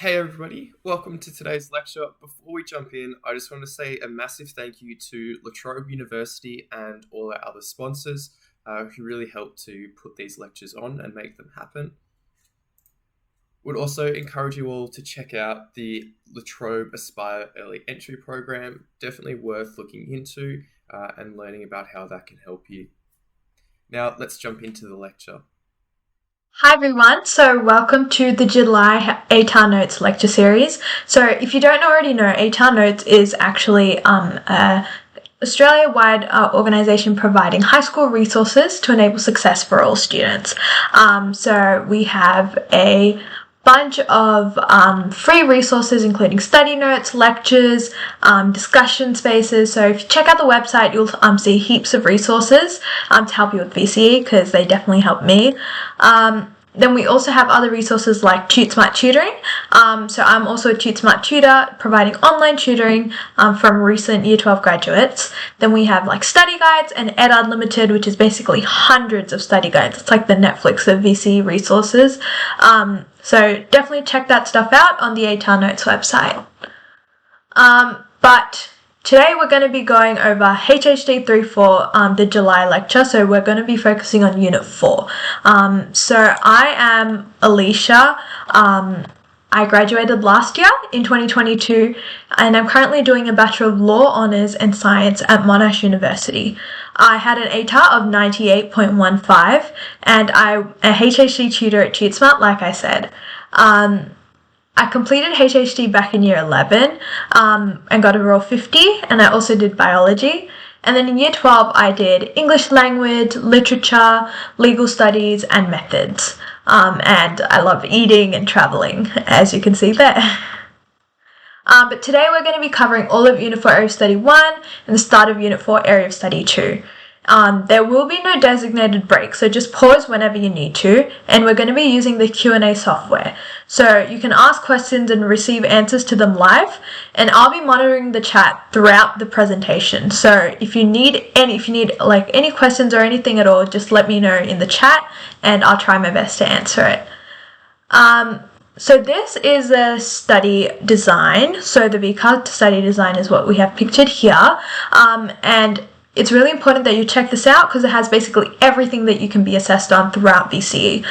Hey everybody, welcome to today's lecture. Before we jump in, I just want to say a massive thank you to La Trobe University and all our other sponsors who really helped to put these lectures on and make them happen. Would also encourage you all to check out the La Trobe Aspire Early Entry Program. Definitely worth looking into and learning about how that can help you. Now let's jump into the lecture. Hi everyone, so welcome to the July ATAR Notes lecture series. So if you don't already know, ATAR Notes is actually a Australia-wide organisation providing high school resources to enable success for all students. So we have a bunch of free resources including study notes, lectures, discussion spaces. So if you check out the website, you'll see heaps of resources to help you with VCE, because they definitely help me. Then we also have other resources like TuteSmart Tutoring. So I'm also a TuteSmart tutor providing online tutoring from recent Year 12 graduates. Then we have like study guides and Ed Unlimited, which is basically hundreds of study guides. It's like the Netflix of VCE resources. So definitely check that stuff out on the ATAR Notes website. But today we're going to be going over HHD 3/4, the July lecture, so we're going to be focusing on Unit 4. So I am Alicia. I graduated last year in 2022, and I'm currently doing a Bachelor of Law Honours and Science at Monash University. I had an ATAR of 98.15, and I'm a HHD tutor at TuteSmart, like I said. I completed HHD back in year 11 and got a roll 50, and I also did biology. And then in year 12, I did English language, literature, legal studies, and methods. And I love eating and traveling, as you can see there. But today we're going to be covering all of Unit 4 Area of Study 1 and the start of Unit 4 Area of Study 2. There will be no designated break, so just pause whenever you need to, and we're going to be using the Q&A software. So you can ask questions and receive answers to them live, and I'll be monitoring the chat throughout the presentation. So if you need any questions or anything at all, just let me know in the chat and I'll try my best to answer it. So this is a study design. So the VCAR study design is what we have pictured here, and it's really important that you check this out because it has basically everything that you can be assessed on throughout VCE.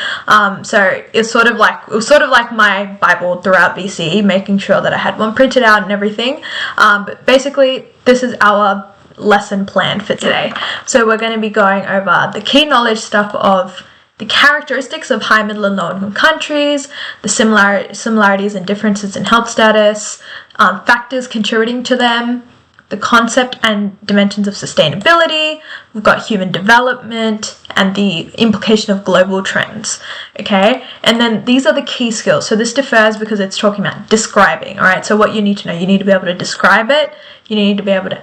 So it was sort of like my Bible throughout VCE, making sure that I had one printed out and everything. But basically, this is our lesson plan for today. So we're going to be going over the key knowledge stuff of the characteristics of high, middle, and low-income countries, the similarities and differences in health status, factors contributing to them, the concept and dimensions of sustainability. We've got human development and the implication of global trends. Okay, and then these are the key skills. So this differs because it's talking about describing. All right, so what you need to know, you need to be able to describe it. You need to be able to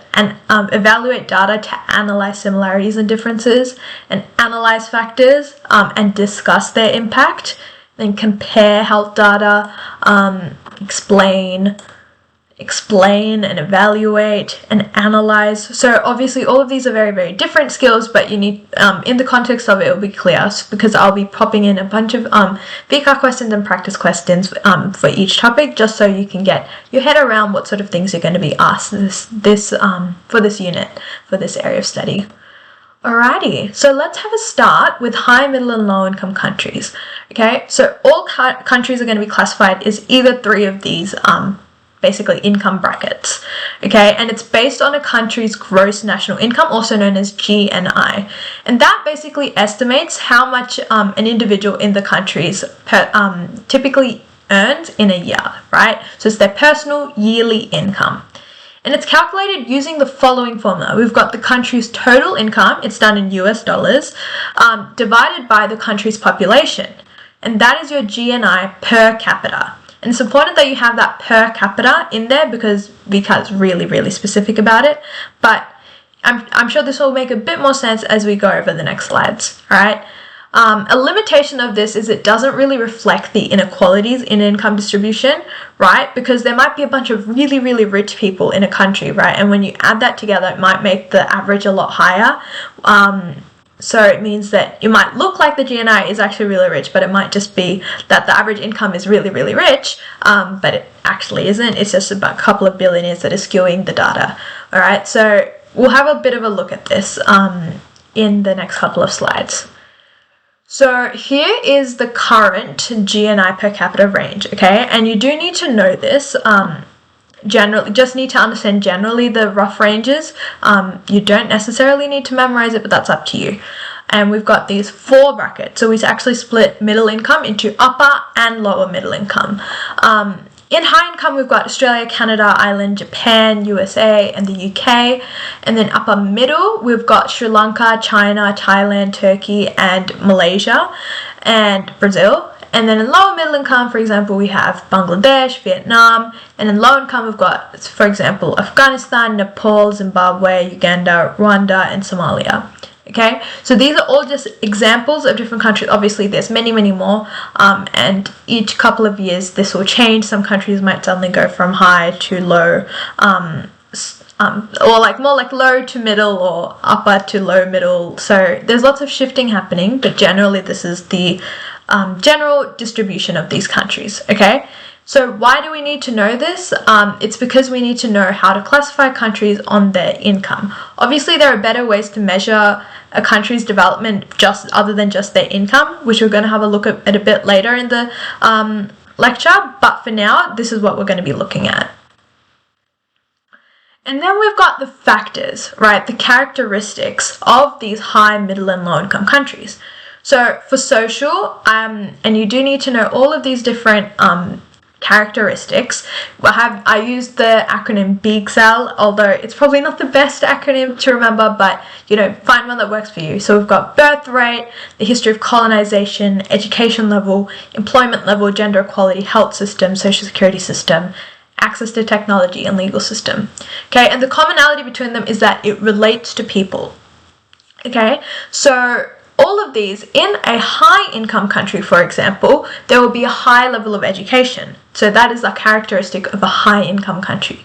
evaluate data to analyze similarities and differences, and analyze factors and discuss their impact. Then compare health data, explain and evaluate and analyze. So obviously all of these are very, very different skills, but you need, in the context of it, will be clear because I'll be popping in a bunch of VCAR questions and practice questions for each topic, just so you can get your head around what sort of things you're going to be asked for this unit, for this area of study. Alrighty, so let's have a start with high, middle, and low-income countries. Okay, so all countries are going to be classified as either three of these basically income brackets, okay, and it's based on a country's gross national income, also known as GNI, and that basically estimates how much an individual in the countries typically earns in a year, right? So it's their personal yearly income, and it's calculated using the following formula. We've got the country's total income, it's done in US dollars, divided by the country's population, and that is your GNI per capita. And it's important that you have that per capita in there because VCAR is really, really specific about it. But I'm sure this will make a bit more sense as we go over the next slides, all right? A limitation of this is it doesn't really reflect the inequalities in income distribution, right? Because there might be a bunch of really, really rich people in a country, right? And when you add that together, it might make the average a lot higher. So it means that it might look like the GNI is actually really rich, but it might just be that the average income is really, really rich, but it actually isn't. It's just about a couple of billionaires that are skewing the data. All right, so we'll have a bit of a look at this in the next couple of slides. So here is the current GNI per capita range, okay? And you do need to know this. Generally, just need to understand generally the rough ranges. You don't necessarily need to memorize it, but that's up to you. And we've got these 4 brackets. So we actually split middle income into upper and lower middle income. In high income, we've got Australia, Canada, Ireland, Japan, USA, and the UK. And then upper middle, we've got Sri Lanka, China, Thailand, Turkey, and Malaysia, and Brazil. And then in lower middle income, for example, we have Bangladesh, Vietnam. And in low income, we've got, for example, Afghanistan, Nepal, Zimbabwe, Uganda, Rwanda, and Somalia. Okay, so these are all just examples of different countries. Obviously, there's many, many more, and each couple of years this will change. Some countries might suddenly go from high to low, or like more like low to middle or upper to low middle. So there's lots of shifting happening, but generally this is the general distribution of these countries. Okay. So why do we need to know this? It's because we need to know how to classify countries on their income. Obviously, there are better ways to measure a country's development just other than just their income, which we're going to have a look at a bit later in the lecture. But for now, this is what we're going to be looking at. And then we've got the factors, right? The characteristics of these high, middle, and low income countries. So for social, and you do need to know all of these different characteristics. I used the acronym BIGSAL, although it's probably not the best acronym to remember, but find one that works for you. So we've got birth rate, the history of colonization, education level, employment level, gender equality, health system, social security system, access to technology, and legal system. Okay, and the commonality between them is that it relates to people. Okay, so all of these, in a high income country, for example, there will be a high level of education. So that is a characteristic of a high income country,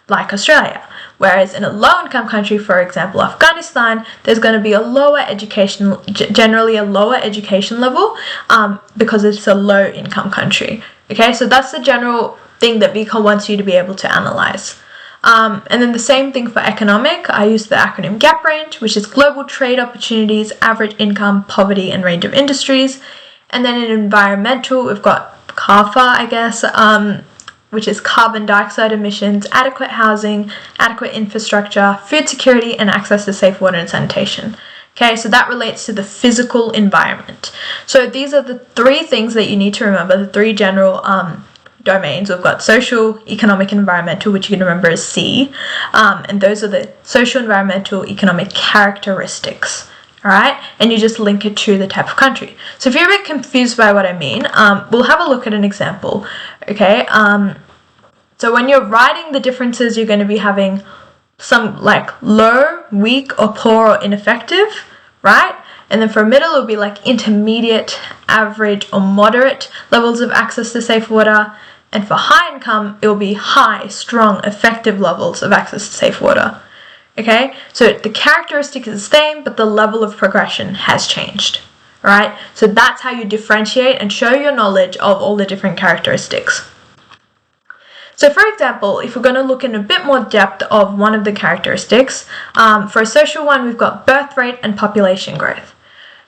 like Australia. Whereas in a low income country, for example, Afghanistan, there's going to be a lower education, generally a lower education level, because it's a low income country. Okay, so that's the general thing that VCOL wants you to be able to analyze. And then the same thing for economic. I use the acronym GAP range, which is global trade opportunities, average income, poverty, and range of industries. And then in environmental, we've got CARFA, I guess, which is carbon dioxide emissions, adequate housing, adequate infrastructure, food security, and access to safe water and sanitation. Okay, so that relates to the physical environment. So these are the 3 things that you need to remember, the 3 general domains. We've got social, economic, and environmental, which you can remember as C, and those are the social, environmental, economic characteristics. All right, and you just link it to the type of country. So if you're a bit confused by what I mean, we'll have a look at an example. Okay, so when you're writing the differences, you're going to be having some like low, weak, or poor, or ineffective, right? And then for middle, it will be like intermediate, average, or moderate levels of access to safe water. And for high income, it will be high, strong, effective levels of access to safe water. Okay, so the characteristic is the same, but the level of progression has changed. All right, so that's how you differentiate and show your knowledge of all the different characteristics. So for example, if we're going to look in a bit more depth of one of the characteristics, for a social one, we've got birth rate and population growth.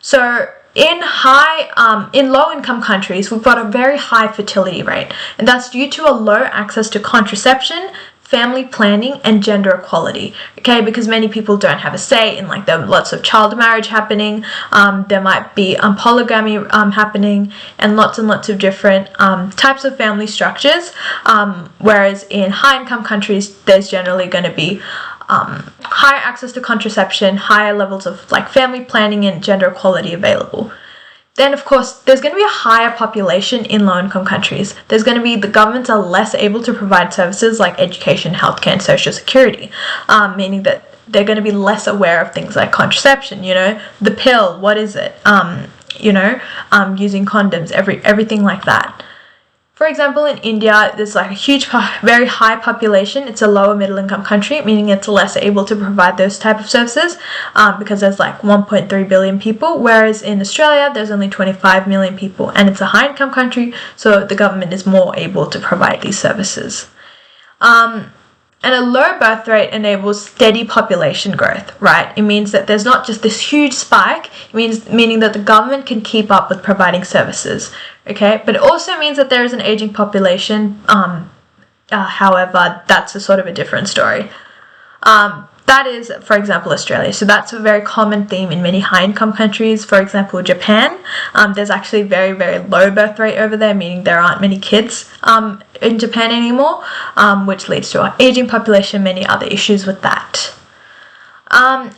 So in low-income countries, we've got a very high fertility rate, and that's due to a low access to contraception, family planning, and gender equality. Okay, because many people don't have a say in, like, there are lots of child marriage happening, there might be polygamy happening, and lots of different types of family structures, whereas in high-income countries, there's generally going to be higher access to contraception, higher levels of like family planning and gender equality available. Then, of course, there's going to be a higher population in low-income countries. There's going to be, the governments are less able to provide services like education, healthcare, and social security, meaning that they're going to be less aware of things like contraception, the pill, what is it, using condoms, everything like that. For example, in India, there's like a huge, very high population. It's a lower middle income country, meaning it's less able to provide those type of services because there's like 1.3 billion people, whereas in Australia, there's only 25 million people, and it's a high income country, so the government is more able to provide these services. And a low birth rate enables steady population growth, right? It means that there's not just this huge spike, meaning that the government can keep up with providing services, okay? But it also means that there is an aging population. However, that's a sort of a different story. That is, for example, Australia. So that's a very common theme in many high-income countries. For example, Japan. There's actually very, very low birth rate over there, meaning there aren't many kids in Japan anymore, which leads to an aging population, many other issues with that.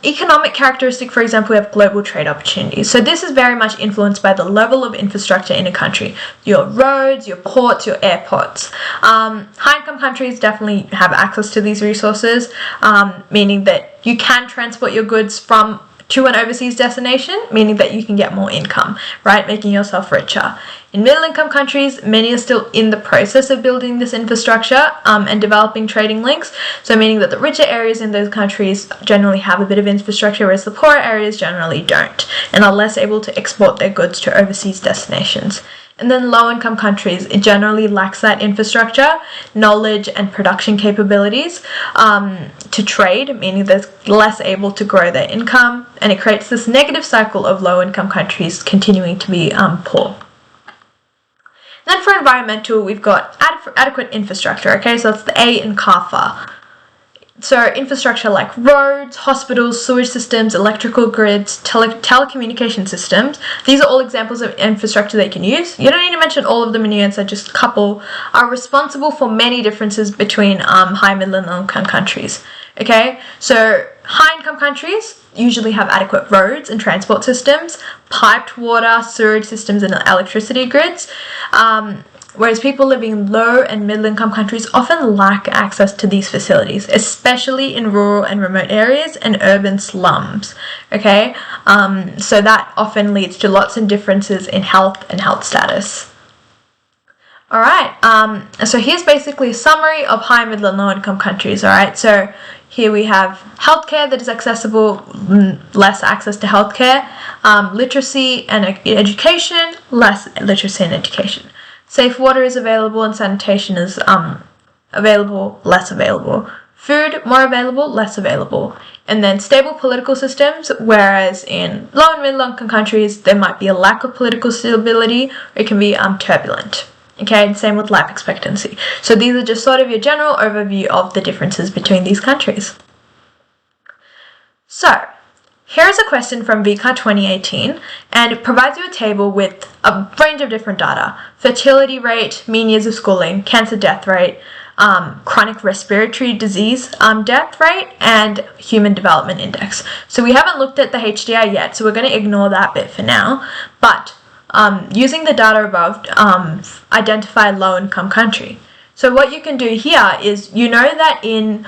Economic characteristic, for example, we have global trade opportunities. So this is very much influenced by the level of infrastructure in a country. Your roads, your ports, your airports. High-income countries definitely have access to these resources, meaning that you can transport your goods to an overseas destination, meaning that you can get more income, right? Making yourself richer. In middle-income countries, many are still in the process of building this infrastructure and developing trading links, so meaning that the richer areas in those countries generally have a bit of infrastructure, whereas the poorer areas generally don't, and are less able to export their goods to overseas destinations. And then low-income countries, it generally lacks that infrastructure, knowledge, and production capabilities to trade, meaning they're less able to grow their income, and it creates this negative cycle of low-income countries continuing to be poor. Then for environmental, we've got adequate infrastructure, okay, so that's the A in CAFA. So infrastructure like roads, hospitals, sewage systems, electrical grids, telecommunication systems. These are all examples of infrastructure they can use. You don't need to mention all of them in your answer, just a couple are responsible for many differences between high, middle, and low-income countries. Okay, so high-income countries usually have adequate roads and transport systems, piped water, sewage systems, and electricity grids. Whereas people living in low and middle-income countries often lack access to these facilities, especially in rural and remote areas and urban slums, okay? So that often leads to lots of differences in health and health status. Alright, so here's basically a summary of high, middle, and low-income countries, alright? So here we have healthcare that is accessible, less access to healthcare, literacy and education, less literacy and education. Safe water is available and sanitation is available, less available. Food, more available, less available. And then stable political systems, whereas in low and middle-income countries, there might be a lack of political stability, or it can be turbulent. Okay, and same with life expectancy. So these are just sort of your general overview of the differences between these countries. So, here's a question from VCA 2018, and it provides you a table with a range of different data. Fertility rate, mean years of schooling, cancer death rate, chronic respiratory disease death rate, and human development index. So we haven't looked at the HDI yet, so we're going to ignore that bit for now. But using the data above, identify low-income country. So what you can do here is, you know that in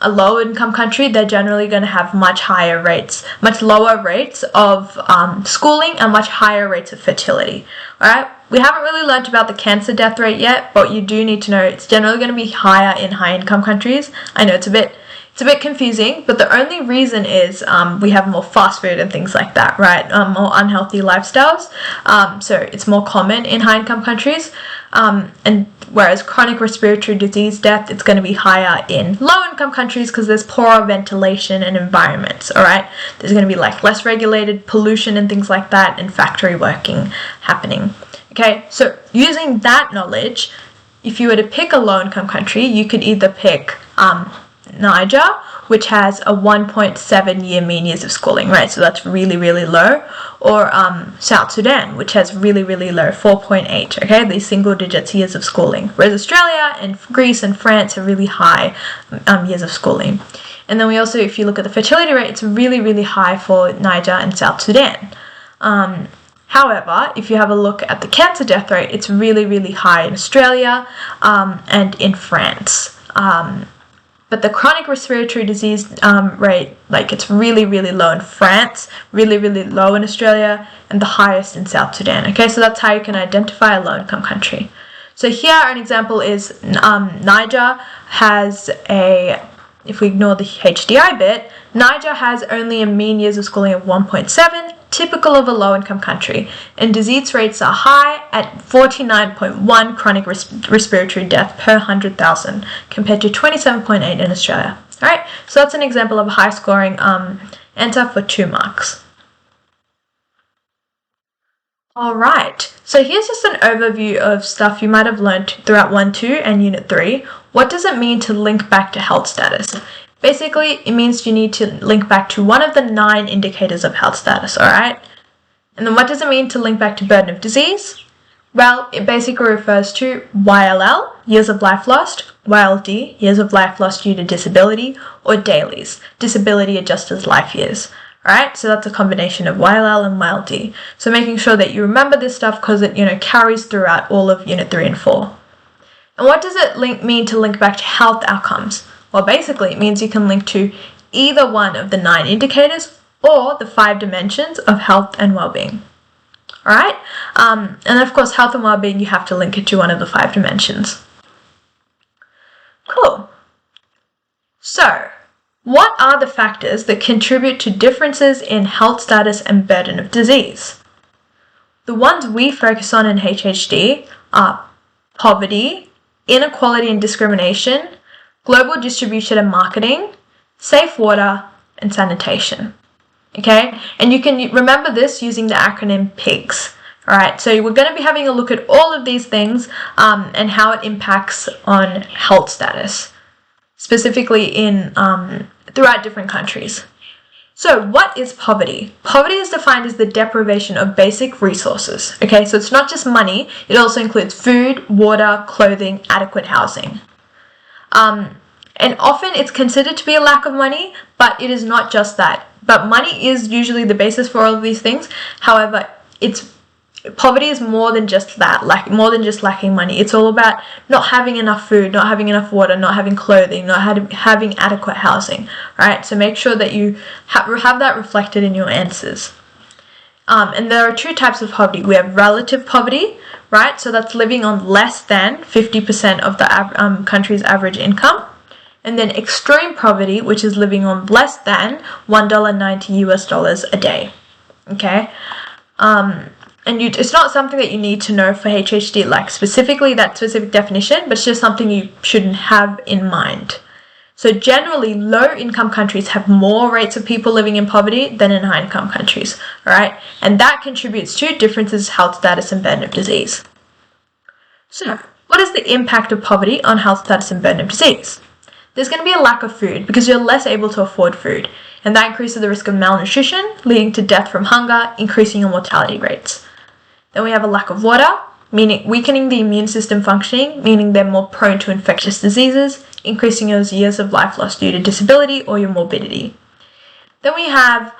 a low-income country, they're generally going to have much lower rates of schooling and much higher rates of fertility. Alright, we haven't really learnt about the cancer death rate yet, but you do need to know it's generally going to be higher in high-income countries. I know it's a bit confusing, but the only reason is we have more fast food and things like that, right? More unhealthy lifestyles. So it's more common in high-income countries. And whereas chronic respiratory disease death, it's going to be higher in low-income countries because there's poorer ventilation and environments, all right? There's going to be like less regulated pollution and things like that, and factory working happening. Okay, so using that knowledge, if you were to pick a low-income country, you could either pick Niger, which has a 1.7 year mean years of schooling, right? So that's really, really low. Or South Sudan, which has really, really low, 4.8, okay? These single digits years of schooling. Whereas Australia and Greece and France have really high years of schooling. And then we also, if you look at the fertility rate, it's really, really high for Niger and South Sudan. However, if you have a look at the cancer death rate, it's really, really high in Australia and in France. But the chronic respiratory disease rate, like it's really, really low in France, really, really low in Australia, and the highest in South Sudan. Okay, so that's how you can identify a low-income country. So here an example is Niger has if we ignore the HDI bit, Niger has only a mean years of schooling of 1.7, typical of a low-income country, and disease rates are high at 49.1 chronic respiratory death per 100,000 compared to 27.8 in Australia. Alright, so that's an example of a high-scoring answer for 2 marks. Alright, so here's just an overview of stuff you might have learned throughout 1-2 and Unit 3. What does it mean to link back to health status? Basically, it means you need to link back to one of the 9 indicators of health status, alright? And then what does it mean to link back to burden of disease? Well, it basically refers to YLL, years of life lost, YLD, years of life lost due to disability, or DALYs, disability adjusted life years. Alright, so that's a combination of YLL and YLD. So making sure that you remember this stuff because it carries throughout all of Unit 3 and 4. And what does it mean to link back to health outcomes? Well, basically it means you can link to either one of the 9 indicators or the 5 dimensions of health and well-being. Alright, and then of course health and well-being you have to link it to one of the 5 dimensions. Cool. So, what are the factors that contribute to differences in health status and burden of disease? The ones we focus on in HHD are poverty, inequality and discrimination, global distribution and marketing, safe water, and sanitation. Okay, and you can remember this using the acronym PIGS. Alright, so we're going to be having a look at all of these things and how it impacts on health status, specifically in throughout different countries. So what is poverty? Poverty is defined as the deprivation of basic resources. Okay, so it's not just money, it also includes food, water, clothing, adequate housing. And often it's considered to be a lack of money, but it is not just that. But money is usually the basis for all of these things. However, poverty is more than just that, more than just lacking money. It's all about not having enough food, not having enough water, not having clothing, not having adequate housing, right? So make sure that you have that reflected in your answers. And there are 2 types of poverty. We have relative poverty, right? So that's living on less than 50% of the country's average income. And then extreme poverty, which is living on less than $1.90 a day, okay? And it's not something that you need to know for HHD, like specifically that specific definition, but it's just something you shouldn't have in mind. So generally, low-income countries have more rates of people living in poverty than in high-income countries, all right? And that contributes to differences in health status and burden of disease. So, what is the impact of poverty on health status and burden of disease? There's going to be a lack of food because you're less able to afford food, and that increases the risk of malnutrition, leading to death from hunger, increasing your mortality rates. Then we have a lack of water, meaning weakening the immune system functioning, meaning they're more prone to infectious diseases, increasing your years of life lost due to disability or your morbidity. Then we have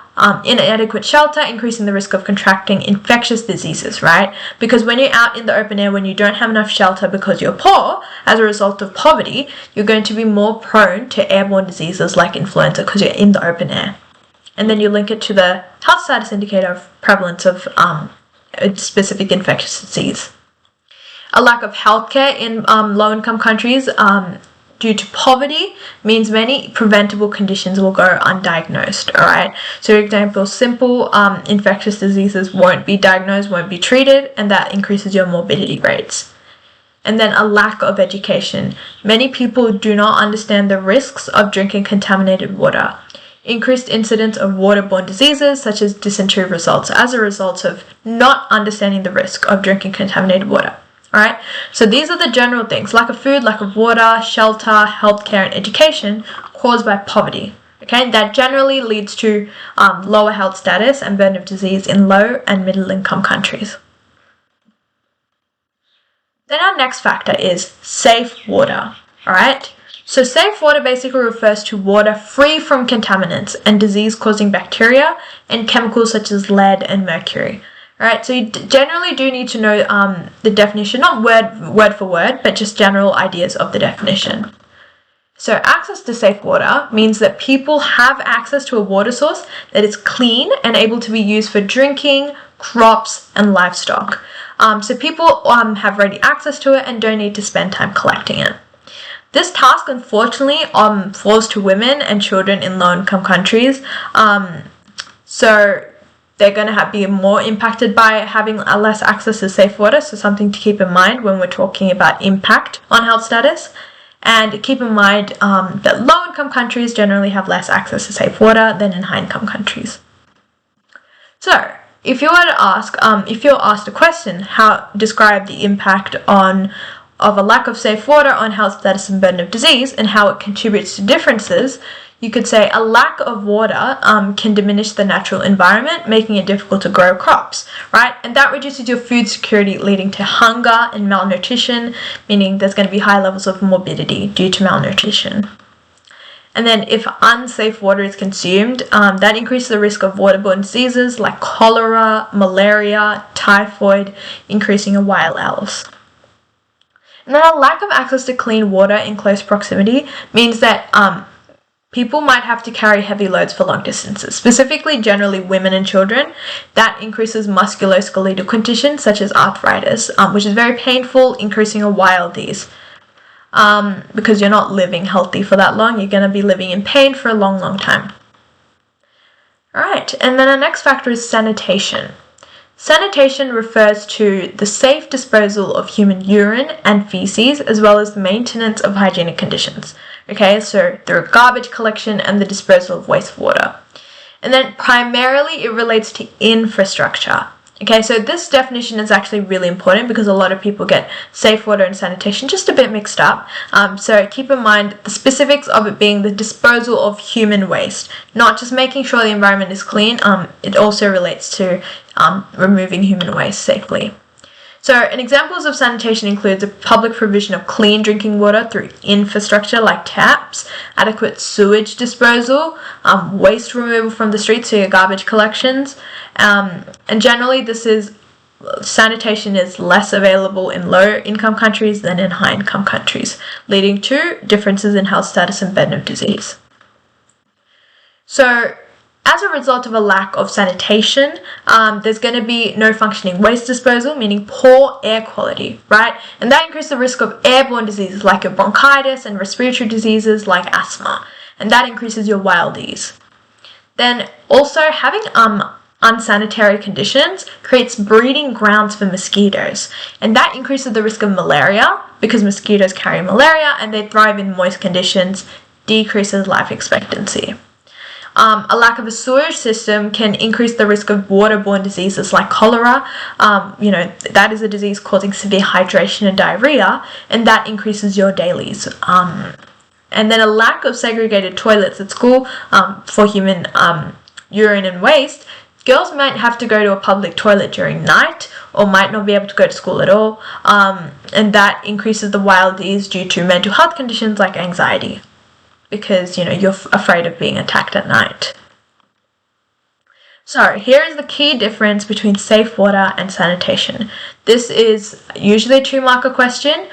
inadequate shelter, increasing the risk of contracting infectious diseases, right? Because when you're out in the open air, when you don't have enough shelter because you're poor, as a result of poverty, you're going to be more prone to airborne diseases like influenza because you're in the open air. And then you link it to the health status indicator of prevalence of a specific infectious disease. A lack of healthcare in low-income countries due to poverty means many preventable conditions will go undiagnosed, alright? So for example, simple infectious diseases won't be diagnosed, won't be treated, and that increases your morbidity rates. And then a lack of education. Many people do not understand the risks of drinking contaminated water. Increased incidence of waterborne diseases such as dysentery results as a result of not understanding the risk of drinking contaminated water. Alright, so these are the general things: lack of food, lack of water, shelter, healthcare, and education caused by poverty. Okay, that generally leads to lower health status and burden of disease in low and middle income countries. Then our next factor is safe water. Alright, so safe water basically refers to water free from contaminants and disease-causing bacteria and chemicals such as lead and mercury. Alright, so you generally do need to know the definition, not word for word, but just general ideas of the definition. So access to safe water means that people have access to a water source that is clean and able to be used for drinking, crops, and livestock. So people have ready access to it and don't need to spend time collecting it. This task, unfortunately, falls to women and children in low-income countries. So they're going to be more impacted by having less access to safe water. So something to keep in mind when we're talking about impact on health status. And keep in mind that low-income countries generally have less access to safe water than in high-income countries. So if you were to ask, if you're asked a question, describe the impact of a lack of safe water on health status and burden of disease and how it contributes to differences, you could say a lack of water can diminish the natural environment, making it difficult to grow crops, right? And that reduces your food security, leading to hunger and malnutrition, meaning there's going to be high levels of morbidity due to malnutrition. And then if unsafe water is consumed, that increases the risk of waterborne diseases like cholera, malaria, typhoid, increasing your YLLs. And then a lack of access to clean water in close proximity means that people might have to carry heavy loads for long distances, specifically generally women and children. That increases musculoskeletal conditions such as arthritis, which is very painful, increasing your YLDs. Because you're not living healthy for that long, you're going to be living in pain for a long, long time. Alright, and then our next factor is sanitation. Sanitation refers to the safe disposal of human urine and feces, as well as the maintenance of hygienic conditions. Okay, so through garbage collection and the disposal of wastewater. And then primarily it relates to infrastructure. Okay, so this definition is actually really important because a lot of people get safe water and sanitation just a bit mixed up. So keep in mind the specifics of it being the disposal of human waste, not just making sure the environment is clean. It also relates to removing human waste safely. So an examples of sanitation includes a public provision of clean drinking water through infrastructure like taps, adequate sewage disposal, waste removal from the streets, so your garbage collections, and generally sanitation is less available in low-income countries than in high-income countries, leading to differences in health status and burden of disease. So as a result of a lack of sanitation, there's going to be no functioning waste disposal, meaning poor air quality, right? And that increases the risk of airborne diseases like your bronchitis and respiratory diseases like asthma, and that increases your YLDs. Then also having unsanitary conditions creates breeding grounds for mosquitoes, and that increases the risk of malaria because mosquitoes carry malaria and they thrive in moist conditions, decreases life expectancy. A lack of a sewage system can increase the risk of waterborne diseases like cholera. That is a disease causing severe hydration and diarrhea, and that increases your dailies. And then a lack of segregated toilets at school for human urine and waste. Girls might have to go to a public toilet during night or might not be able to go to school at all, and that increases the YLDs due to mental health conditions like anxiety, because you're afraid of being attacked at night. So here is the key difference between safe water and sanitation. This is usually a 2-marker question.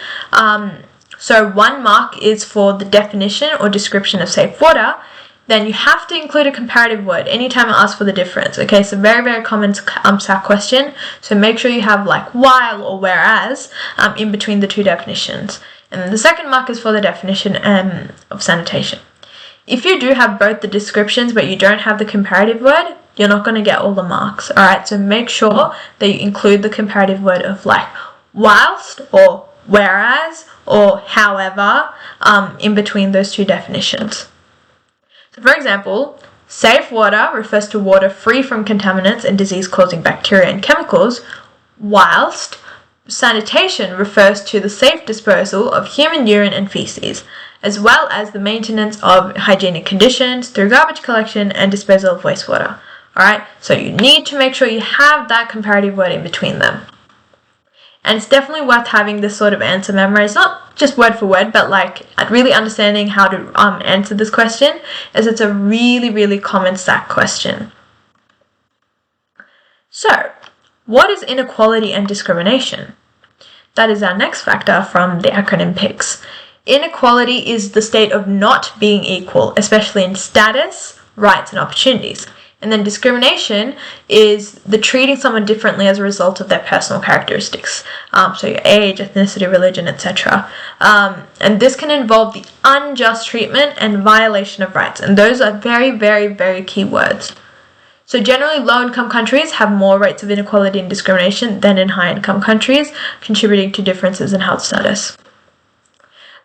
So 1 mark is for the definition or description of safe water. Then you have to include a comparative word anytime it asks for the difference. Okay, so very, very common SAC question. So make sure you have like while or whereas in between the 2 definitions. And then the 2nd mark is for the definition of sanitation. If you do have both the descriptions but you don't have the comparative word, you're not going to get all the marks. Alright, so make sure that you include the comparative word of like whilst or whereas or however in between those 2 definitions. So for example, safe water refers to water free from contaminants and disease-causing bacteria and chemicals, whilst sanitation refers to the safe disposal of human urine and feces, as well as the maintenance of hygienic conditions through garbage collection and disposal of wastewater. Alright, so you need to make sure you have that comparative word in between them. And it's definitely worth having this sort of answer memorized, not just word for word, but like really understanding how to answer this question, as it's a really, really common SAC question. So, what is inequality and discrimination? That is our next factor from the acronym PICS. Inequality is the state of not being equal, especially in status, rights, and opportunities. And then discrimination is the treating someone differently as a result of their personal characteristics. So your age, ethnicity, religion, etc. And this can involve the unjust treatment and violation of rights. And those are very, very, very key words. So generally, low-income countries have more rates of inequality and discrimination than in high-income countries, contributing to differences in health status.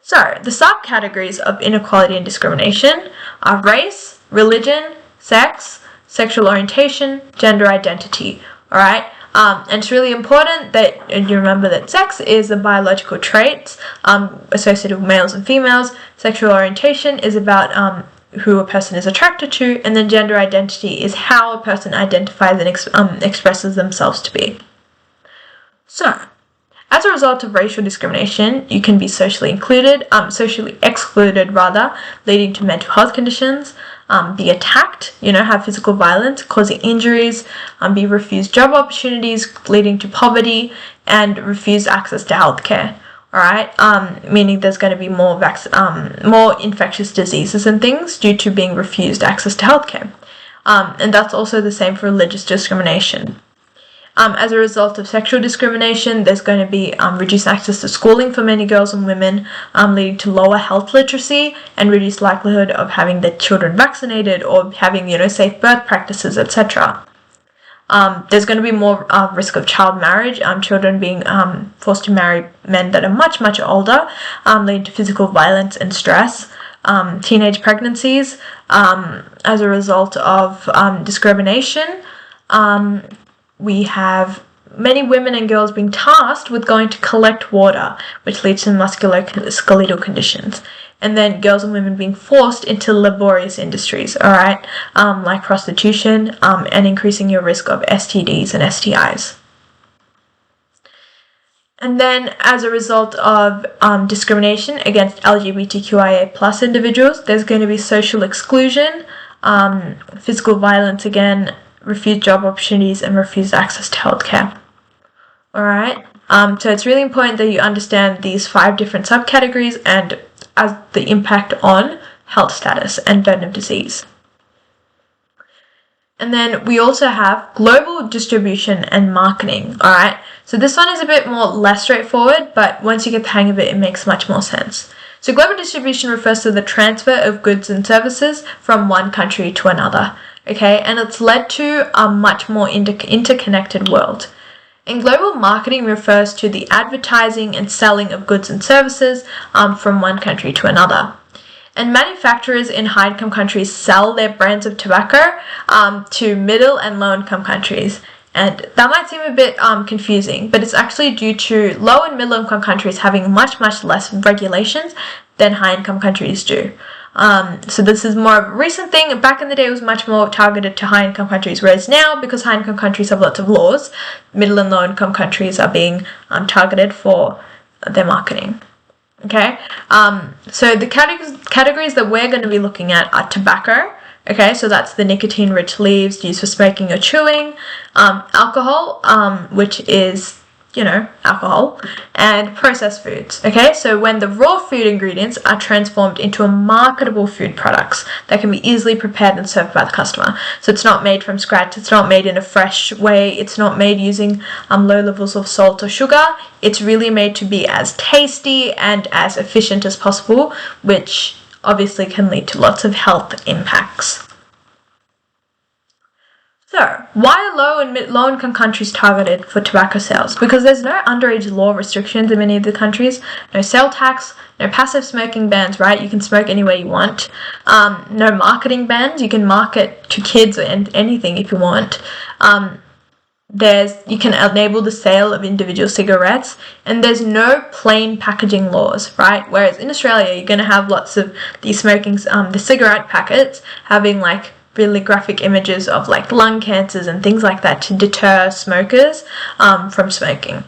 So, the subcategories of inequality and discrimination are race, religion, sex, sexual orientation, gender identity. Alright? And it's really important that you remember that sex is a biological trait associated with males and females. Sexual orientation is about who a person is attracted to, and then gender identity is how a person identifies and expresses themselves to be. So, as a result of racial discrimination, you can be socially excluded, leading to mental health conditions, be attacked, have physical violence, causing injuries, be refused job opportunities, leading to poverty, and refused access to healthcare. Alright, meaning there's going to be more infectious diseases and things due to being refused access to healthcare. And that's also the same for religious discrimination. As a result of sexual discrimination, there's going to be reduced access to schooling for many girls and women, leading to lower health literacy and reduced likelihood of having their children vaccinated or having, safe birth practices, etc. There's going to be more risk of child marriage, children being forced to marry men that are much, much older, leading to physical violence and stress, teenage pregnancies as a result of discrimination. We have many women and girls being tasked with going to collect water, which leads to musculoskeletal conditions. And then girls and women being forced into laborious industries, alright, like prostitution, and increasing your risk of STDs and STIs. And then, as a result of discrimination against LGBTQIA+ individuals, there's going to be social exclusion, physical violence again, refused job opportunities, and refused access to healthcare. Alright, so it's really important that you understand these 5 different subcategories and as the impact on health status and burden of disease. And then we also have global distribution and marketing, alright? So this one is a bit less straightforward, but once you get the hang of it, it makes much more sense. So global distribution refers to the transfer of goods and services from one country to another, okay? And it's led to a much more interconnected world. And global marketing refers to the advertising and selling of goods and services from one country to another. And manufacturers in high-income countries sell their brands of tobacco to middle and low-income countries. And that might seem a bit confusing, but it's actually due to low and middle-income countries having much, much less regulations than high-income countries do. So this is more of a recent thing. Back in the day, it was much more targeted to high-income countries, whereas now, because high-income countries have lots of laws, middle and low-income countries are being targeted for their marketing. Okay, so the categories that we're going to be looking at are tobacco. Okay, so that's the nicotine-rich leaves used for smoking or chewing, alcohol, which is alcohol, and processed foods. Okay, so when the raw food ingredients are transformed into marketable food products that can be easily prepared and served by the customer. So it's not made from scratch, it's not made in a fresh way, it's not made using low levels of salt or sugar. It's really made to be as tasty and as efficient as possible, which obviously can lead to lots of health impacts. So, why are low-income countries targeted for tobacco sales? Because there's no underage law restrictions in many of the countries, no sale tax, no passive smoking bans, right? You can smoke anywhere you want. No marketing bans. You can market to kids and anything if you want. You can enable the sale of individual cigarettes, and there's no plain packaging laws, right? Whereas in Australia, you're going to have lots of these the cigarette packets having really graphic images of lung cancers and things like that to deter smokers from smoking.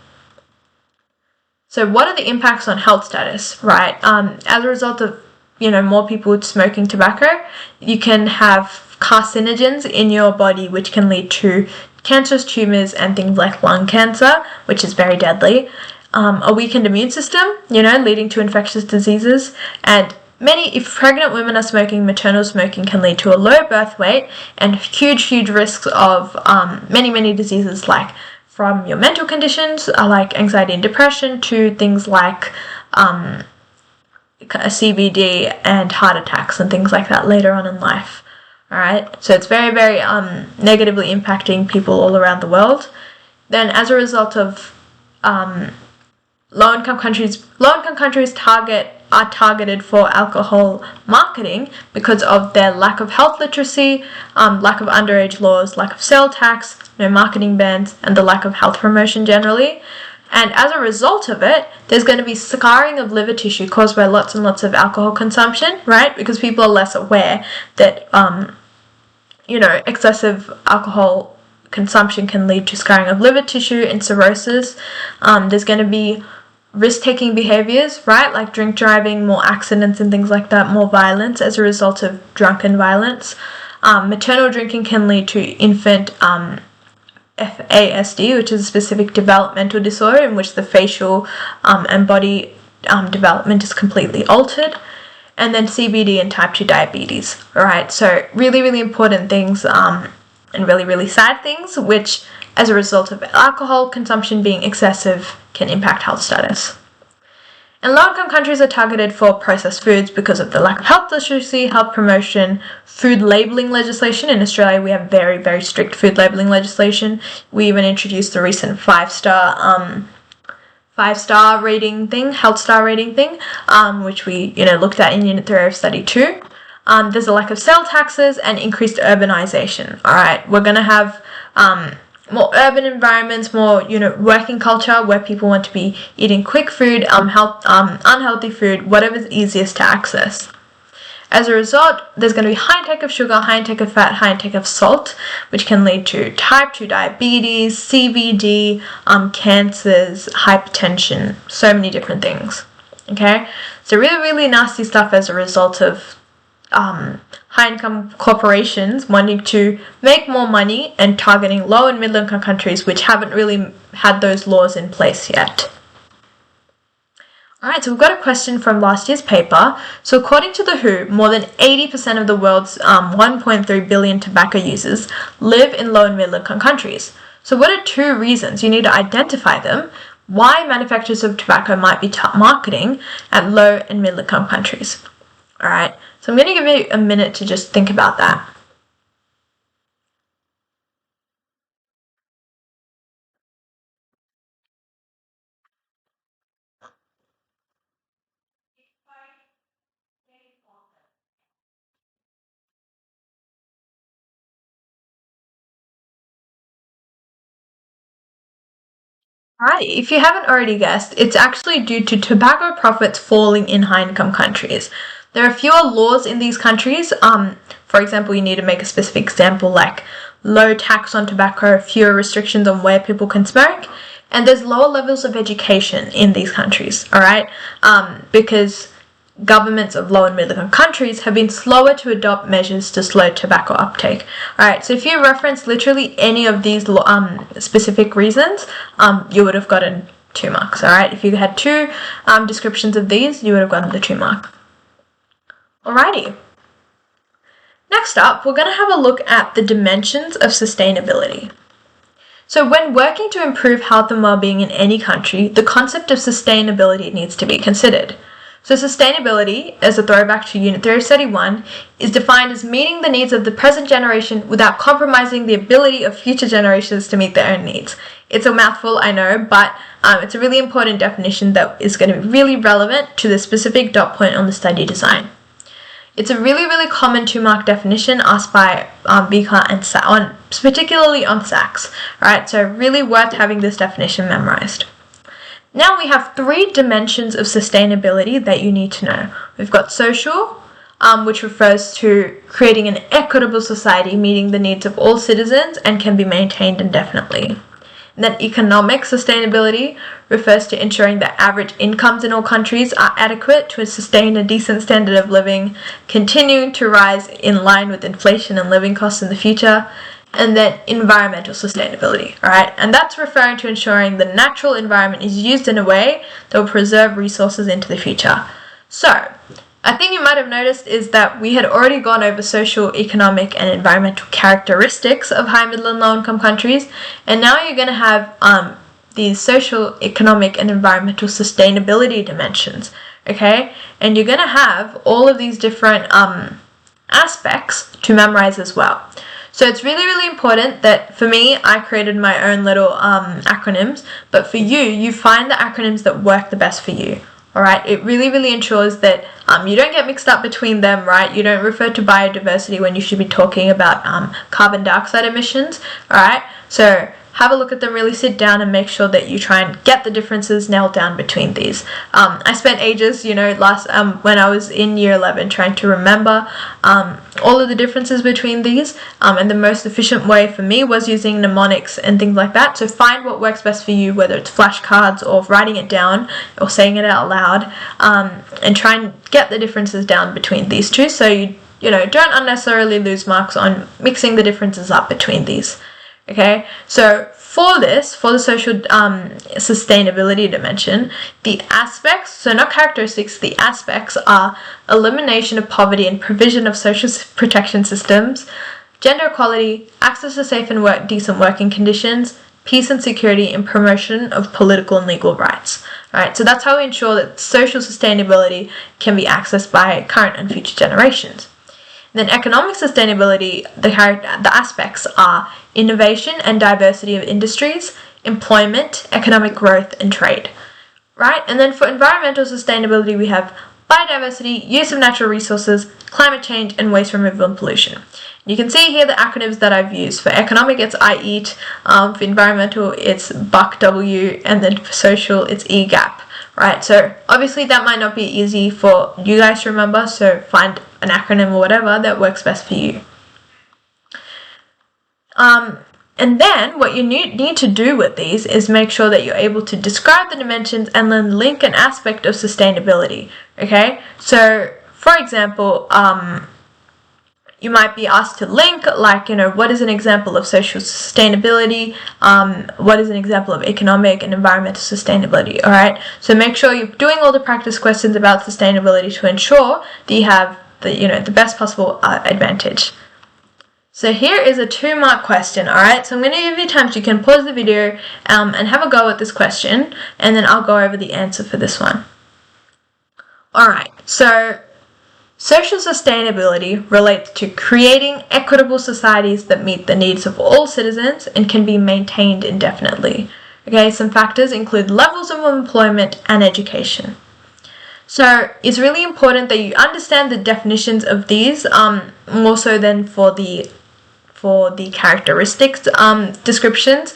So what are the impacts on health status, right? As a result of more people smoking tobacco, you can have carcinogens in your body which can lead to cancerous tumours and things like lung cancer, which is very deadly. A weakened immune system, leading to infectious diseases, and if pregnant women are smoking, maternal smoking can lead to a low birth weight and huge risks of many diseases, like from your mental conditions like anxiety and depression to things like CVD and heart attacks and things like that later on in life. Alright, so it's very negatively impacting people all around the world. Then as a result of low-income countries are targeted for alcohol marketing because of their lack of health literacy, lack of underage laws, lack of sale tax, no marketing bans, and the lack of health promotion generally. And as a result of it, there's going to be scarring of liver tissue caused by lots and lots of alcohol consumption, right? Because people are less aware that, excessive alcohol consumption can lead to scarring of liver tissue and cirrhosis. There's going to be risk-taking behaviors, right? Like drink driving, more accidents and things like that, more violence as a result of drunken violence. Maternal drinking can lead to infant FASD, which is a specific developmental disorder in which the facial and body development is completely altered. And then CVD and type 2 diabetes. Alright, so really important things and really sad things, which as a result of alcohol consumption being excessive can impact health status. And low-income countries are targeted for processed foods because of the lack of health literacy, health promotion, food labelling legislation. In Australia, we have very strict food labelling legislation. We even introduced the recent five-star rating thing, Headstart rating thing, which we looked at in Unit 3 of Study 2. There's a lack of sale taxes and increased urbanization. All right, we're going to have more urban environments, more working culture where people want to be eating quick food, unhealthy food, whatever's easiest to access. As a result, there's going to be high intake of sugar, high intake of fat, high intake of salt, which can lead to type 2 diabetes, CVD, cancers, hypertension, so many different things. Okay, so really nasty stuff as a result of high-income corporations wanting to make more money and targeting low and middle-income countries which haven't really had those laws in place yet. Alright, so we've got a question from last year's paper. So according to the WHO, more than 80% of the world's 1.3 billion tobacco users live in low and middle-income countries. So what are 2 reasons? You need to identify them. Why manufacturers of tobacco might be marketing at low and middle-income countries. Alright, so I'm going to give you a minute to just think about that. Alright, if you haven't already guessed, it's actually due to tobacco profits falling in high-income countries. There are fewer laws in these countries. For example, you need to make a specific example like low tax on tobacco, fewer restrictions on where people can smoke, and there's lower levels of education in these countries, alright? Because governments of low and middle income countries have been slower to adopt measures to slow tobacco uptake. Alright, so if you reference literally any of these specific reasons, you would have gotten 2 marks, alright? If you had 2 descriptions of these, you would have gotten the 2 mark. Alrighty. Next up, we're going to have a look at the dimensions of sustainability. So when working to improve health and well-being in any country, the concept of sustainability needs to be considered. So sustainability, as a throwback to Unit 3 of Study 1, is defined as meeting the needs of the present generation without compromising the ability of future generations to meet their own needs. It's a mouthful, I know, but it's a really important definition that is going to be really relevant to the specific dot point on the study design. It's a really common 2-mark definition asked by BCAR and particularly on SACS. Right, so really worth having this definition memorized. Now we have 3 dimensions of sustainability that you need to know. We've got social, which refers to creating an equitable society meeting the needs of all citizens and can be maintained indefinitely. And then economic sustainability refers to ensuring that average incomes in all countries are adequate to sustain a decent standard of living, continuing to rise in line with inflation and living costs in the future. And then environmental sustainability, alright? And that's referring to ensuring the natural environment is used in a way that will preserve resources into the future. So, I think you might have noticed is that we had already gone over social, economic, and environmental characteristics of high, middle, and low-income countries, and now you're going to have these social, economic, and environmental sustainability dimensions, okay? And you're going to have all of these different aspects to memorize as well. So it's really, really important that, for me, I created my own little acronyms, but for you, you find the acronyms that work the best for you. Alright, it really, really ensures that you don't get mixed up between them, right? You don't refer to biodiversity when you should be talking about carbon dioxide emissions, alright? So have a look at them, really sit down and make sure that you try and get the differences nailed down between these. I spent ages, when I was in year 11 trying to remember all of the differences between these, and the most efficient way for me was using mnemonics and things like that. So find what works best for you, whether it's flashcards or writing it down or saying it out loud, and try and get the differences down between these two, so you don't unnecessarily lose marks on mixing the differences up between these. Okay, so for the social sustainability dimension, the aspects, so not characteristics, the aspects are elimination of poverty and provision of social protection systems, gender equality, access to safe and decent working conditions, peace and security, and promotion of political and legal rights. Alright, so that's how we ensure that social sustainability can be accessed by current and future generations. Then economic sustainability, the aspects are innovation and diversity of industries, employment, economic growth, and trade. Right? And then for environmental sustainability, we have biodiversity, use of natural resources, climate change, and waste removal and pollution. You can see here the acronyms that I've used. For economic, it's I EAT. For environmental, it's BUCK-W. And then for social, it's EGAP. Right, so obviously that might not be easy for you guys to remember, so find an acronym or whatever that works best for you. And then what you need to do with these is make sure that you're able to describe the dimensions and then link an aspect of sustainability, okay? So, for example, you might be asked to link, what is an example of social sustainability? What is an example of economic and environmental sustainability? All right. So make sure you're doing all the practice questions about sustainability to ensure that you have the best possible advantage. So here is a 2-mark question. All right. So I'm going to give you time so you can pause the video and have a go at this question, and then I'll go over the answer for this one. All right. So social sustainability relates to creating equitable societies that meet the needs of all citizens and can be maintained indefinitely. Okay, some factors include levels of employment and education. So it's really important that you understand the definitions of these, more so than for the characteristics descriptions,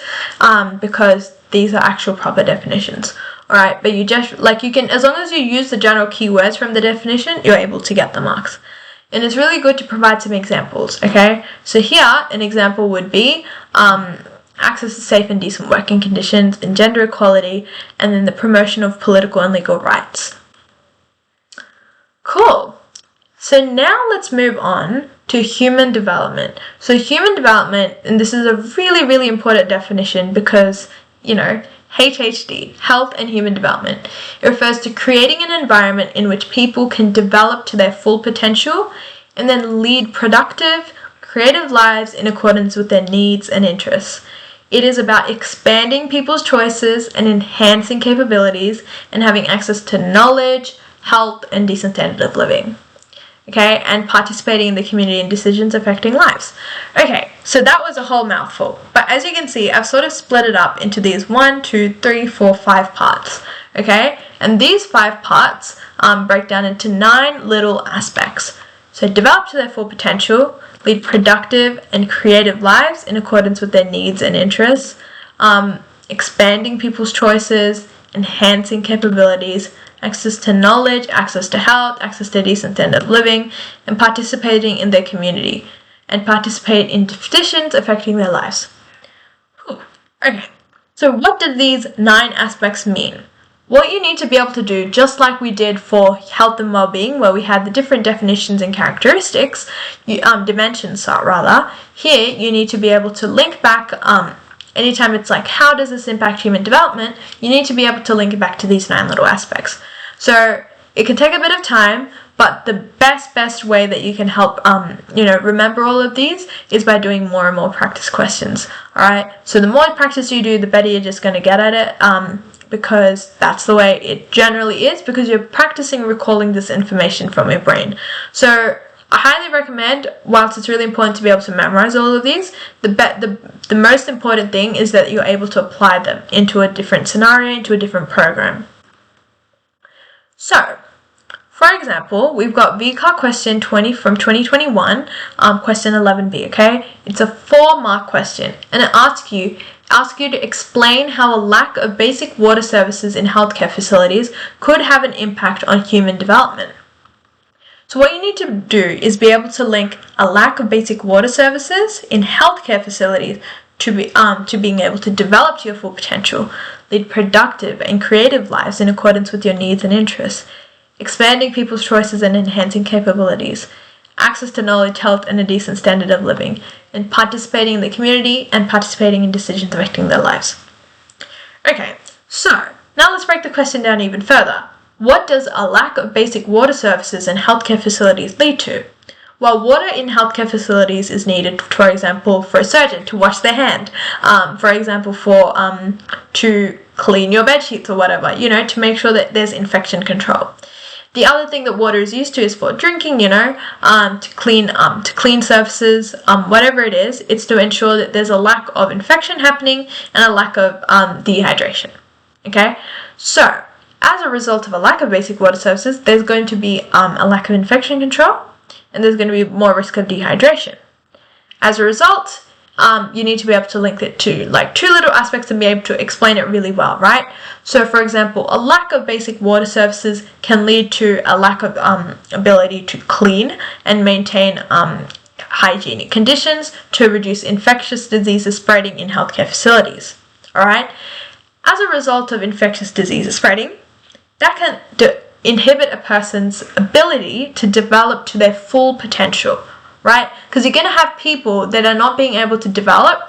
because these are actual proper definitions. Alright, but you can, as long as you use the general keywords from the definition, you're able to get the marks. And it's really good to provide some examples, okay? So here, an example would be access to safe and decent working conditions and gender equality, and then the promotion of political and legal rights. Cool. So now let's move on to human development. So human development, and this is a really, really important definition because, HHD, health and human development. It refers to creating an environment in which people can develop to their full potential and then lead productive, creative lives in accordance with their needs and interests. It is about expanding people's choices and enhancing capabilities and having access to knowledge, health, and decent standard of living. Okay, and participating in the community and decisions affecting lives. Okay, so that was a whole mouthful. But as you can see, I've sort of split it up into these 5 parts. Okay, and these 5 parts break down into 9 little aspects. So develop to their full potential, lead productive and creative lives in accordance with their needs and interests, expanding people's choices, enhancing capabilities, access to knowledge, access to health, access to a decent standard of living, and participating in their community, and participate in decisions affecting their lives. Okay, so what do these 9 aspects mean? What you need to be able to do, just like we did for health and well-being, where we had the different definitions and characteristics, dimensions, here you need to be able to link back, anytime it's like, how does this impact human development, you need to be able to link it back to these 9 little aspects. So it can take a bit of time, But the best way that you can help, remember all of these is by doing more and more practice questions. All right. So the more practice you do, the better you're just going to get at it. Because that's the way it generally is, because you're practicing recalling this information from your brain. So I highly recommend, whilst it's really important to be able to memorize all of these, the most important thing is that you're able to apply them into a different scenario, into a different program. So, for example, we've got VCAR question 20 from 2021, question 11b, okay? It's a 4-mark question, and it asks you to explain how a lack of basic water services in healthcare facilities could have an impact on human development. So what you need to do is be able to link a lack of basic water services in healthcare facilities to being able to develop to your full potential, lead productive and creative lives in accordance with your needs and interests, expanding people's choices and enhancing capabilities, access to knowledge, health, and a decent standard of living, and participating in the community and participating in decisions affecting their lives. Okay, so now let's break the question down even further. What does a lack of basic water services in healthcare facilities lead to? Well, water in healthcare facilities is needed, for example, for a surgeon to wash their hand, for example, to clean your bed sheets or whatever, to make sure that there's infection control. The other thing that water is used to is for drinking, to clean surfaces, whatever it is, it's to ensure that there's a lack of infection happening and a lack of dehydration. Okay, so as a result of a lack of basic water services, there's going to be a lack of infection control, and there's going to be more risk of dehydration. As a result, you need to be able to link it to like 2 little aspects and be able to explain it really well, right? So, for example, a lack of basic water services can lead to a lack of ability to clean and maintain hygienic conditions to reduce infectious diseases spreading in healthcare facilities. All right. As a result of infectious diseases spreading, that can inhibit a person's ability to develop to their full potential, right? Because you're going to have people that are not being able to develop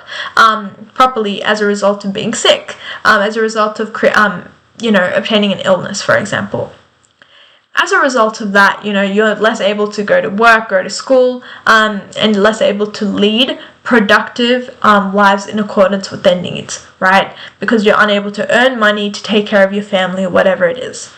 properly as a result of being sick, as a result of obtaining an illness, for example. As a result of that, you're less able to go to work, go to school, and less able to lead productive lives in accordance with their needs, right? Because you're unable to earn money to take care of your family or whatever it is.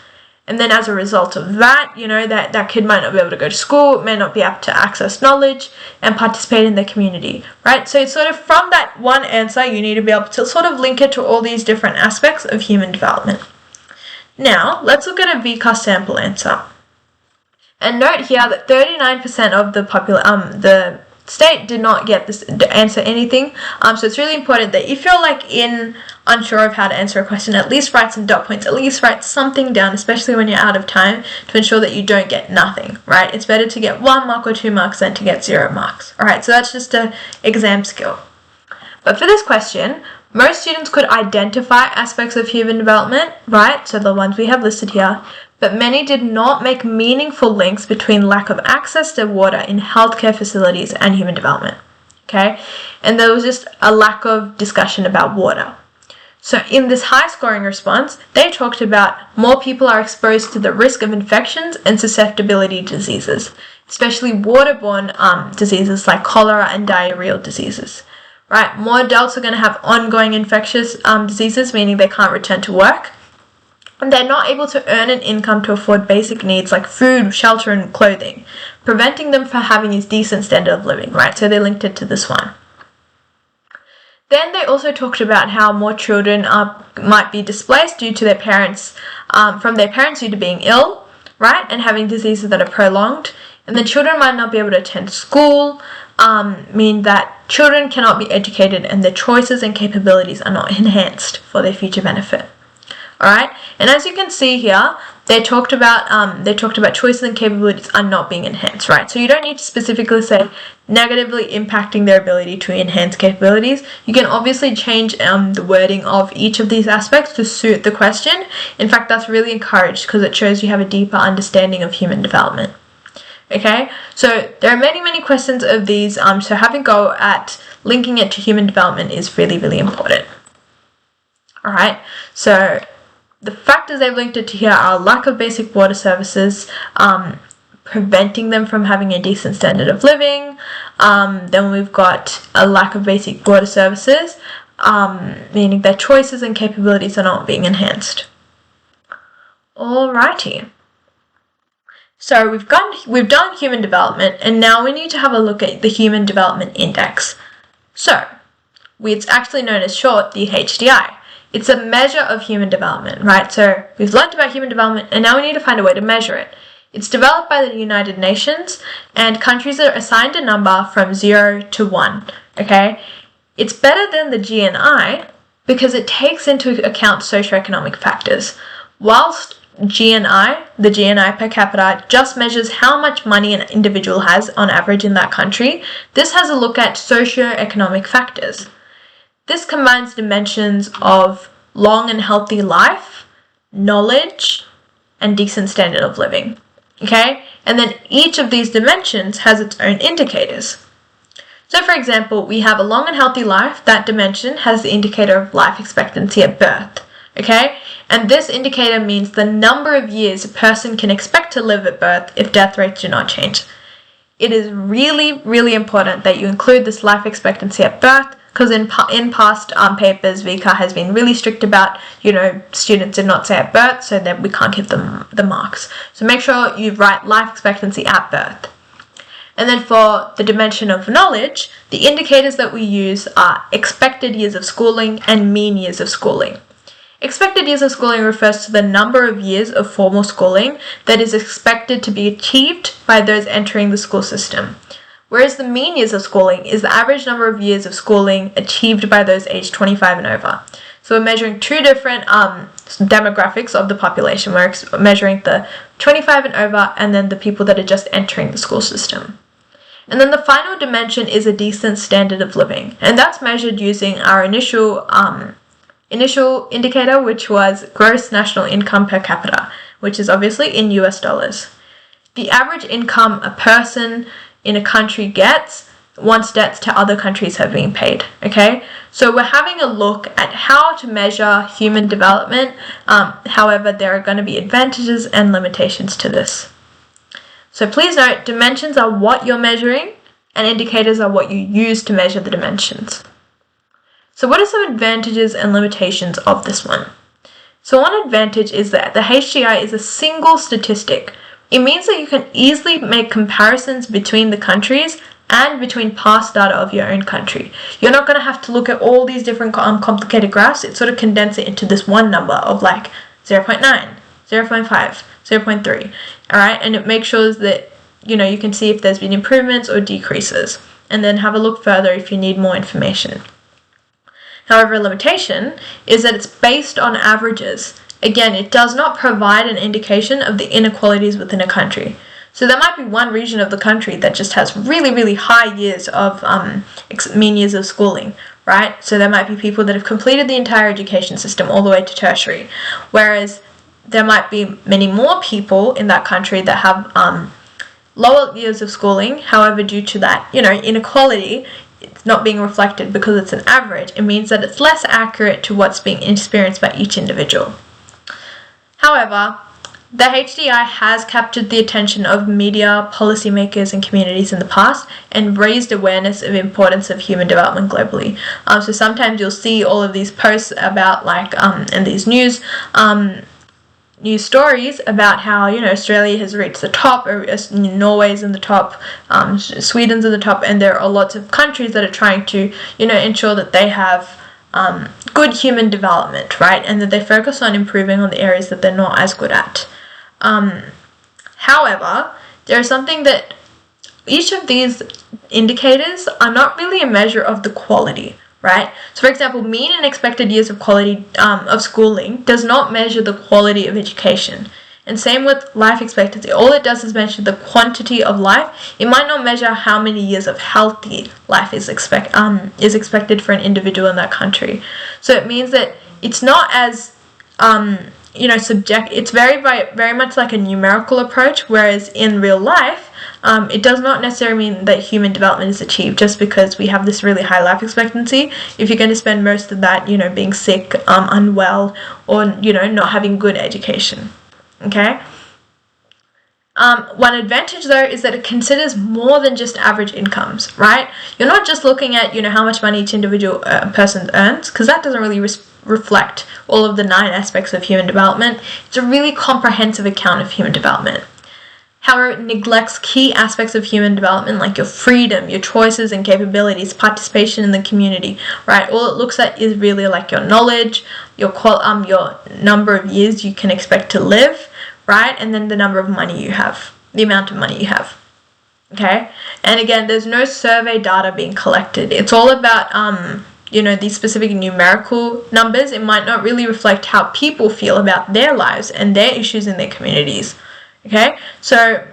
And then as a result of that, that kid might not be able to go to school, may not be able to access knowledge and participate in the community, right? So it's sort of from that one answer, you need to be able to sort of link it to all these different aspects of human development. Now, let's look at a VCAR sample answer. And note here that 39% of the state did not get this to answer anything. So it's really important that if you're unsure of how to answer a question, at least write some dot points, at least write something down, especially when you're out of time, to ensure that you don't get nothing, right? It's better to get 1 mark or 2 marks than to get 0 marks. All right, so that's just an exam skill. But for this question, most students could identify aspects of human development, right? So the ones we have listed here. But many did not make meaningful links between lack of access to water in healthcare facilities and human development, okay? And there was just a lack of discussion about water. So in this high-scoring response, they talked about more people are exposed to the risk of infections and susceptibility diseases, especially waterborne diseases like cholera and diarrheal diseases, right? More adults are going to have ongoing infectious diseases, meaning they can't return to work. And they're not able to earn an income to afford basic needs like food, shelter, and clothing, preventing them from having a decent standard of living, right? So they linked it to this one. Then they also talked about how more children might be displaced due to their parents, from their parents due to being ill, right? And having diseases that are prolonged. And the children might not be able to attend school, mean that children cannot be educated and their choices and capabilities are not enhanced for their future benefit. Alright, and as you can see here, they talked about choices and capabilities are not being enhanced, right? So you don't need to specifically say negatively impacting their ability to enhance capabilities. You can obviously change the wording of each of these aspects to suit the question. In fact, that's really encouraged because it shows you have a deeper understanding of human development. Okay, so there are many questions of these, so having a go at linking it to human development is really important. Alright, so the factors they've linked it to here are lack of basic water services, preventing them from having a decent standard of living. Then we've got a lack of basic water services, meaning their choices and capabilities are not being enhanced. Alrighty. So we've done human development, and now we need to have a look at the Human Development Index. So it's actually known as short the HDI. It's a measure of human development, right? So we've learned about human development, and now we need to find a way to measure it. It's developed by the United Nations, and countries are assigned a number from 0 to 1, okay? It's better than the GNI because it takes into account socioeconomic factors. Whilst the GNI per capita, just measures how much money an individual has on average in that country, this has a look at socioeconomic factors. This combines dimensions of long and healthy life, knowledge, and decent standard of living. Okay? And then each of these dimensions has its own indicators. So for example, we have a long and healthy life. That dimension has the indicator of life expectancy at birth. Okay? And this indicator means the number of years a person can expect to live at birth if death rates do not change. It is really, really important that you include this life expectancy at birth, because in past papers, VCA has been really strict about, students did not say at birth, so that we can't give them the marks. So make sure you write life expectancy at birth. And then for the dimension of knowledge, the indicators that we use are expected years of schooling and mean years of schooling. Expected years of schooling refers to the number of years of formal schooling that is expected to be achieved by those entering the school system, whereas the mean years of schooling is the average number of years of schooling achieved by those aged 25 and over. So we're measuring two different demographics of the population. We're measuring the 25 and over, and then the people that are just entering the school system. And then the final dimension is a decent standard of living, and that's measured using our initial indicator, which was gross national income per capita, which is obviously in US dollars. The average income a person in a country gets once debts to other countries have been paid, okay? So we're having a look at how to measure human development. However, there are going to be advantages and limitations to this. So please note, dimensions are what you're measuring, and indicators are what you use to measure the dimensions. So what are some advantages and limitations of this one? So one advantage is that the HDI is a single statistic. It means that you can easily make comparisons between the countries and between past data of your own country. You're not going to have to look at all these different complicated graphs. It sort of condenses it into this one number of like 0.9, 0.5, 0.3, alright? And it makes sure that, you can see if there's been improvements or decreases, and then have a look further if you need more information. However, a limitation is that it's based on averages. Again, it does not provide an indication of the inequalities within a country. So there might be one region of the country that just has really, really high years of mean years of schooling, right? So there might be people that have completed the entire education system all the way to tertiary, whereas there might be many more people in that country that have lower years of schooling. However, due to that, inequality, it's not being reflected because it's an average. It means that it's less accurate to what's being experienced by each individual. However, the HDI has captured the attention of media, policymakers, and communities in the past and raised awareness of the importance of human development globally. So sometimes you'll see all of these posts about and these news stories about how Australia has reached the top, or Norway's in the top, Sweden's in the top, and there are lots of countries that are trying to ensure that they have good human development, right, and that they focus on improving on the areas that they're not as good at. However, there's something that each of these indicators are not really a measure of the quality, right? So for example, mean and expected years of quality of schooling does not measure the quality of education. And same with life expectancy. All it does is measure the quantity of life. It might not measure how many years of healthy life is expected for an individual in that country. So it means that it's not as it's very much like a numerical approach, whereas in real life, it does not necessarily mean that human development is achieved just because we have this really high life expectancy. If you're going to spend most of that, being sick, unwell, or, not having good education. Okay? One advantage though is that it considers more than just average incomes, right? You're not just looking at, how much money each individual person earns, because that doesn't really reflect all of the 9 aspects of human development. It's a really comprehensive account of human development. However, it neglects key aspects of human development like your freedom, your choices and capabilities, participation in the community, right? All it looks at is really like your knowledge, your number of years you can expect to live, right? And then the number of money you have, the amount of money you have, okay? And again, there's no survey data being collected. It's all about, these specific numerical numbers. It might not really reflect how people feel about their lives and their issues in their communities. Okay, so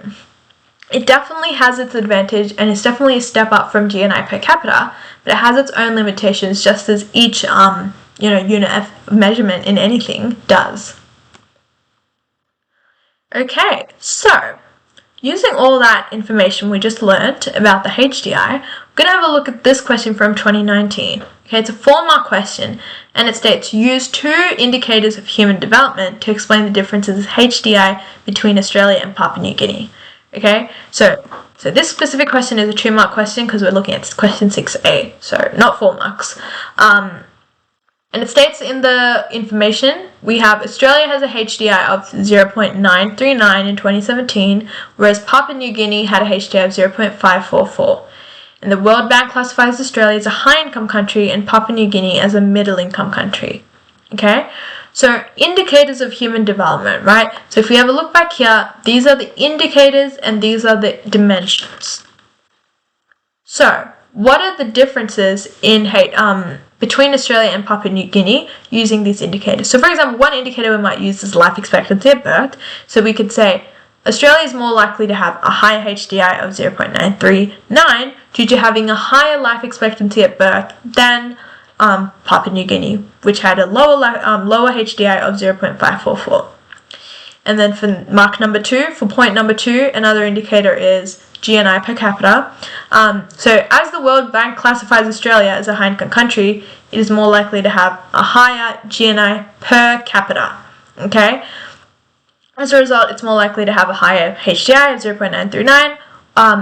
it definitely has its advantage and it's definitely a step up from GNI per capita, but it has its own limitations just as each unit of measurement in anything does. Okay, so using all that information we just learnt about the HDI, we're going to have a look at this question from 2019. Okay, it's a 4-mark question, and it states, use 2 indicators of human development to explain the differences in HDI between Australia and Papua New Guinea. Okay, so this specific question is a 2-mark question because we're looking at question 6A, so not 4 marks. And it states in the information, we have Australia has a HDI of 0.939 in 2017, whereas Papua New Guinea had a HDI of 0.544. And the World Bank classifies Australia as a high-income country and Papua New Guinea as a middle-income country. Okay? So, indicators of human development, right? So if we have a look back here, these are the indicators and these are the dimensions. So, what are the differences in between Australia and Papua New Guinea using these indicators? So, for example, one indicator we might use is life expectancy at birth. So we could say Australia is more likely to have a higher HDI of 0.939 due to having a higher life expectancy at birth than Papua New Guinea, which had a lower HDI of 0.544. And then for point number 2, another indicator is GNI per capita. So as the World Bank classifies Australia as a high-income country, it is more likely to have a higher GNI per capita. Okay? As a result, it's more likely to have a higher HDI of 0.939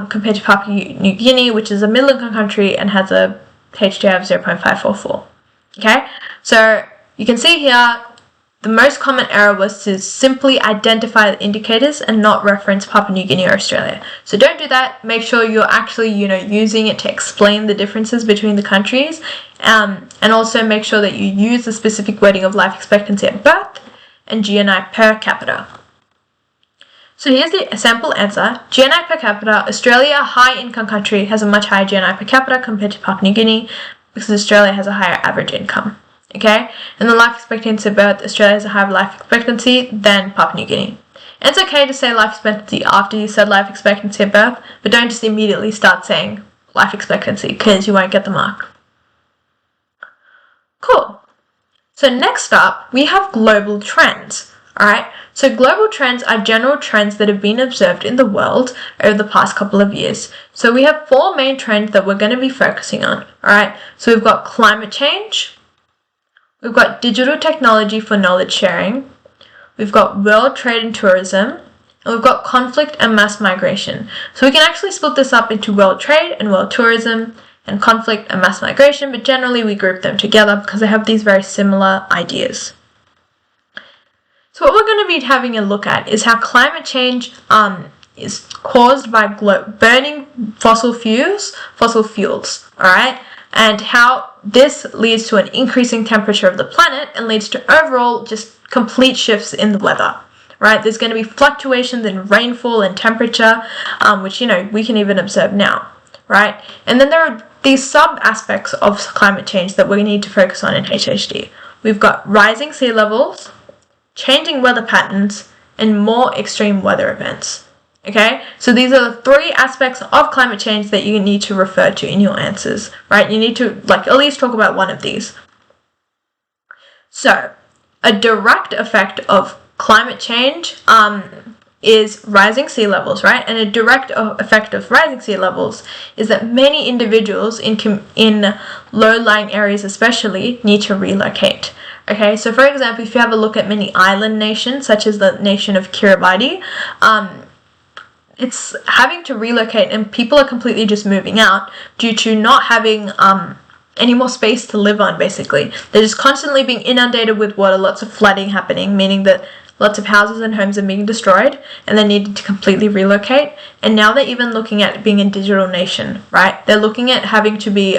compared to Papua New Guinea, which is a middle-income country and has a HDI of 0.544. Okay? So you can see here, the most common error was to simply identify the indicators and not reference Papua New Guinea or Australia. So don't do that. Make sure you're actually, using it to explain the differences between the countries, and also make sure that you use the specific wording of life expectancy at birth and GNI per capita. So here's the sample answer. GNI per capita, Australia, a high-income country, has a much higher GNI per capita compared to Papua New Guinea because Australia has a higher average income. Okay? And the life expectancy at birth, Australia has a higher life expectancy than Papua New Guinea. And it's okay to say life expectancy after you said life expectancy at birth, but don't just immediately start saying life expectancy because you won't get the mark. Cool. So next up, we have global trends. Alright, so global trends are general trends that have been observed in the world over the past couple of years. So we have 4 main trends that we're going to be focusing on. Alright, so we've got climate change, we've got digital technology for knowledge sharing, we've got world trade and tourism, and we've got conflict and mass migration. So we can actually split this up into world trade and world tourism and conflict and mass migration, but generally we group them together because they have these very similar ideas. So what we're going to be having a look at is how climate change is caused by burning fossil fuels, alright, and how this leads to an increasing temperature of the planet and leads to overall just complete shifts in the weather, right? There's going to be fluctuations in rainfall and temperature, which, we can even observe now, right? And then there are these sub-aspects of climate change that we need to focus on in HHD. We've got rising sea levels, changing weather patterns, and more extreme weather events. Okay, so these are the 3 aspects of climate change that you need to refer to in your answers, right? You need to at least talk about one of these. So, a direct effect of climate change is rising sea levels, right? And a direct effect of rising sea levels is that many individuals in low-lying areas especially need to relocate. Okay, so for example, if you have a look at many island nations, such as the nation of Kiribati, it's having to relocate, and people are completely just moving out due to not having any more space to live on, basically. They're just constantly being inundated with water, lots of flooding happening, meaning that lots of houses and homes are being destroyed, and they needed to completely relocate. And now they're even looking at being a digital nation, right? They're looking at having to be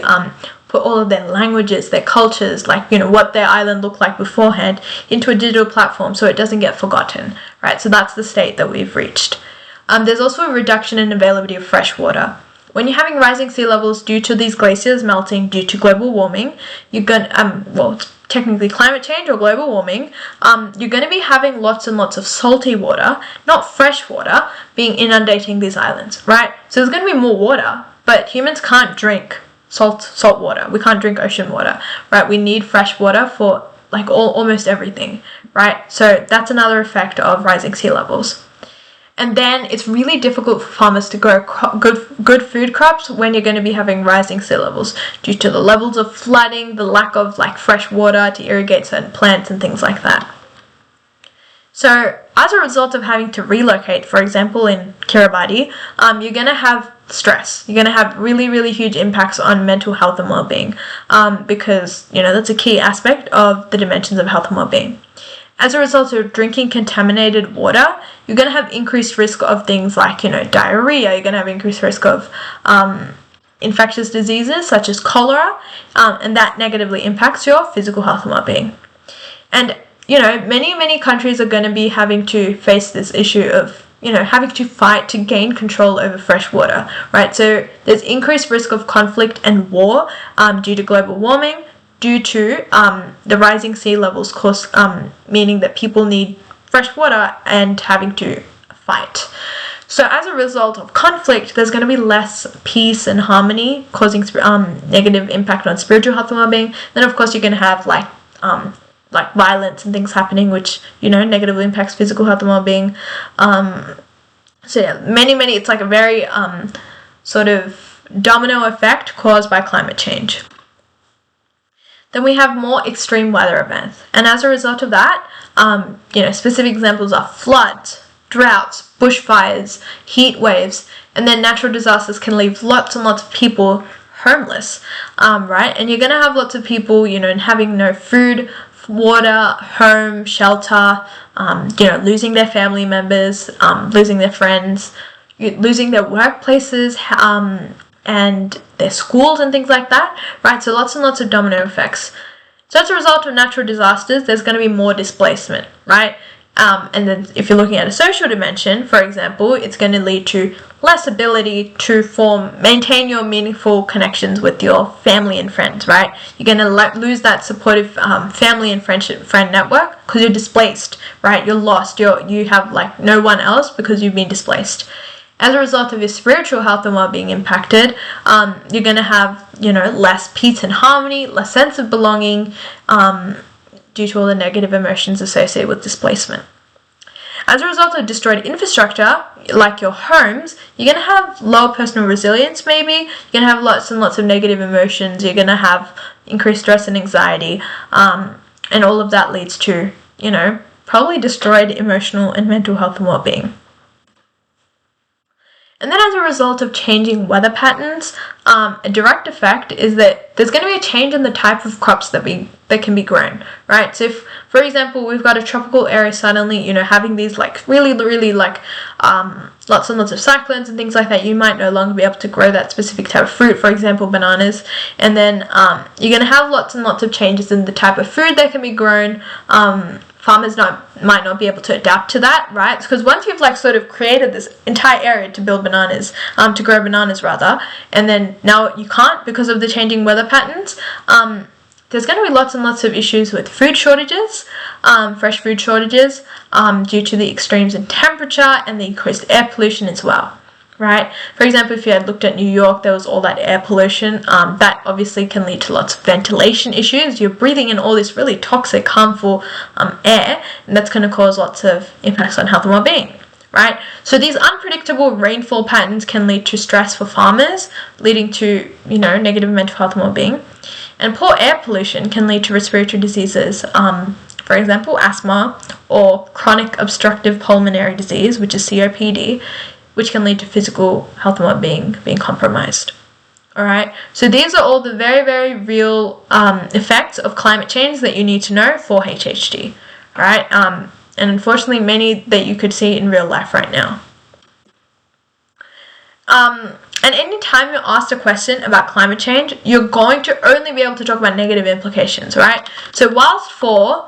put all of their languages, their cultures, like, what their island looked like beforehand, into a digital platform so it doesn't get forgotten, right? So that's the state that we've reached. There's also a reduction in availability of fresh water. When you're having rising sea levels due to these glaciers melting due to global warming, you're going technically climate change or global warming, you're going to be having lots and lots of salty water, not fresh water, being inundating these islands, right? So there's going to be more water, but humans can't drink salt water. We can't drink ocean water, right? We need fresh water for almost everything, right? So that's another effect of rising sea levels. And then it's really difficult for farmers to grow good food crops when you're going to be having rising sea levels due to the levels of flooding, the lack of fresh water to irrigate certain plants and things like that. So as a result of having to relocate, for example, in Kiribati, you're going to have stress. You're going to have really, really huge impacts on mental health and well-being because, that's a key aspect of the dimensions of health and well-being. As a result of drinking contaminated water, you're going to have increased risk of things like, diarrhea. You're going to have increased risk of infectious diseases such as cholera, and that negatively impacts your physical health and well-being. And, many, many countries are going to be having to face this issue of, having to fight to gain control over fresh water, right? So there's increased risk of conflict and war due to global warming, due to the rising sea levels, meaning that people need fresh water and having to fight. So as a result of conflict, there's going to be less peace and harmony, causing negative impact on spiritual health and well-being. Then, of course, you're going to have violence and things happening, which negatively impacts physical health and well-being. So yeah, many, it's like a very sort of domino effect caused by climate change. Then we have more extreme weather events. And as a result of that, specific examples are floods, droughts, bushfires, heat waves, and then natural disasters can leave lots and lots of people homeless, right? And you're going to have lots of people, having no food, water, home, shelter, losing their family members, losing their friends, losing their workplaces, and their schools and things like that, right? So lots and lots of domino effects. So as a result of natural disasters, there's going to be more displacement, right? And then if you're looking at a social dimension, for example, it's going to lead to less ability to maintain your meaningful connections with your family and friends, right? You're going to lose that supportive family and friend network because you're displaced, right? You're lost. You have no one else because you've been displaced. As a result of your spiritual health and well-being impacted, you're going to have, less peace and harmony, less sense of belonging, due to all the negative emotions associated with displacement. As a result of destroyed infrastructure, like your homes, you're going to have lower personal resilience maybe, you're going to have lots and lots of negative emotions, you're going to have increased stress and anxiety, and all of that leads to, probably destroyed emotional and mental health and well-being. And then as a result of changing weather patterns, a direct effect is that there's going to be a change in the type of crops that can be grown, right? So if, for example, we've got a tropical area suddenly, having these really lots and lots of cyclones and things like that, you might no longer be able to grow that specific type of fruit, for example, bananas. And then you're going to have lots and lots of changes in the type of food that can be grown. Farmers might not be able to adapt to that, right? Because once you've sort of created this entire area to grow bananas rather, and then now you can't because of the changing weather patterns, there's going to be lots and lots of issues with food shortages, fresh food shortages, due to the extremes in temperature and the increased air pollution as well. Right? For example, if you had looked at New York, there was all that air pollution. That obviously can lead to lots of ventilation issues. You're breathing in all this really toxic, harmful air, and that's going to cause lots of impacts on health and well-being. Right? So these unpredictable rainfall patterns can lead to stress for farmers, leading to, negative mental health and well-being. And poor air pollution can lead to respiratory diseases, for example, asthma or chronic obstructive pulmonary disease, which is COPD, which can lead to physical health and well-being being compromised. All right, so these are all the very, very real effects of climate change that you need to know for HHD. All right, and unfortunately, many that you could see in real life right now. And anytime you're asked a question about climate change, you're going to only be able to talk about negative implications, right? So whilst for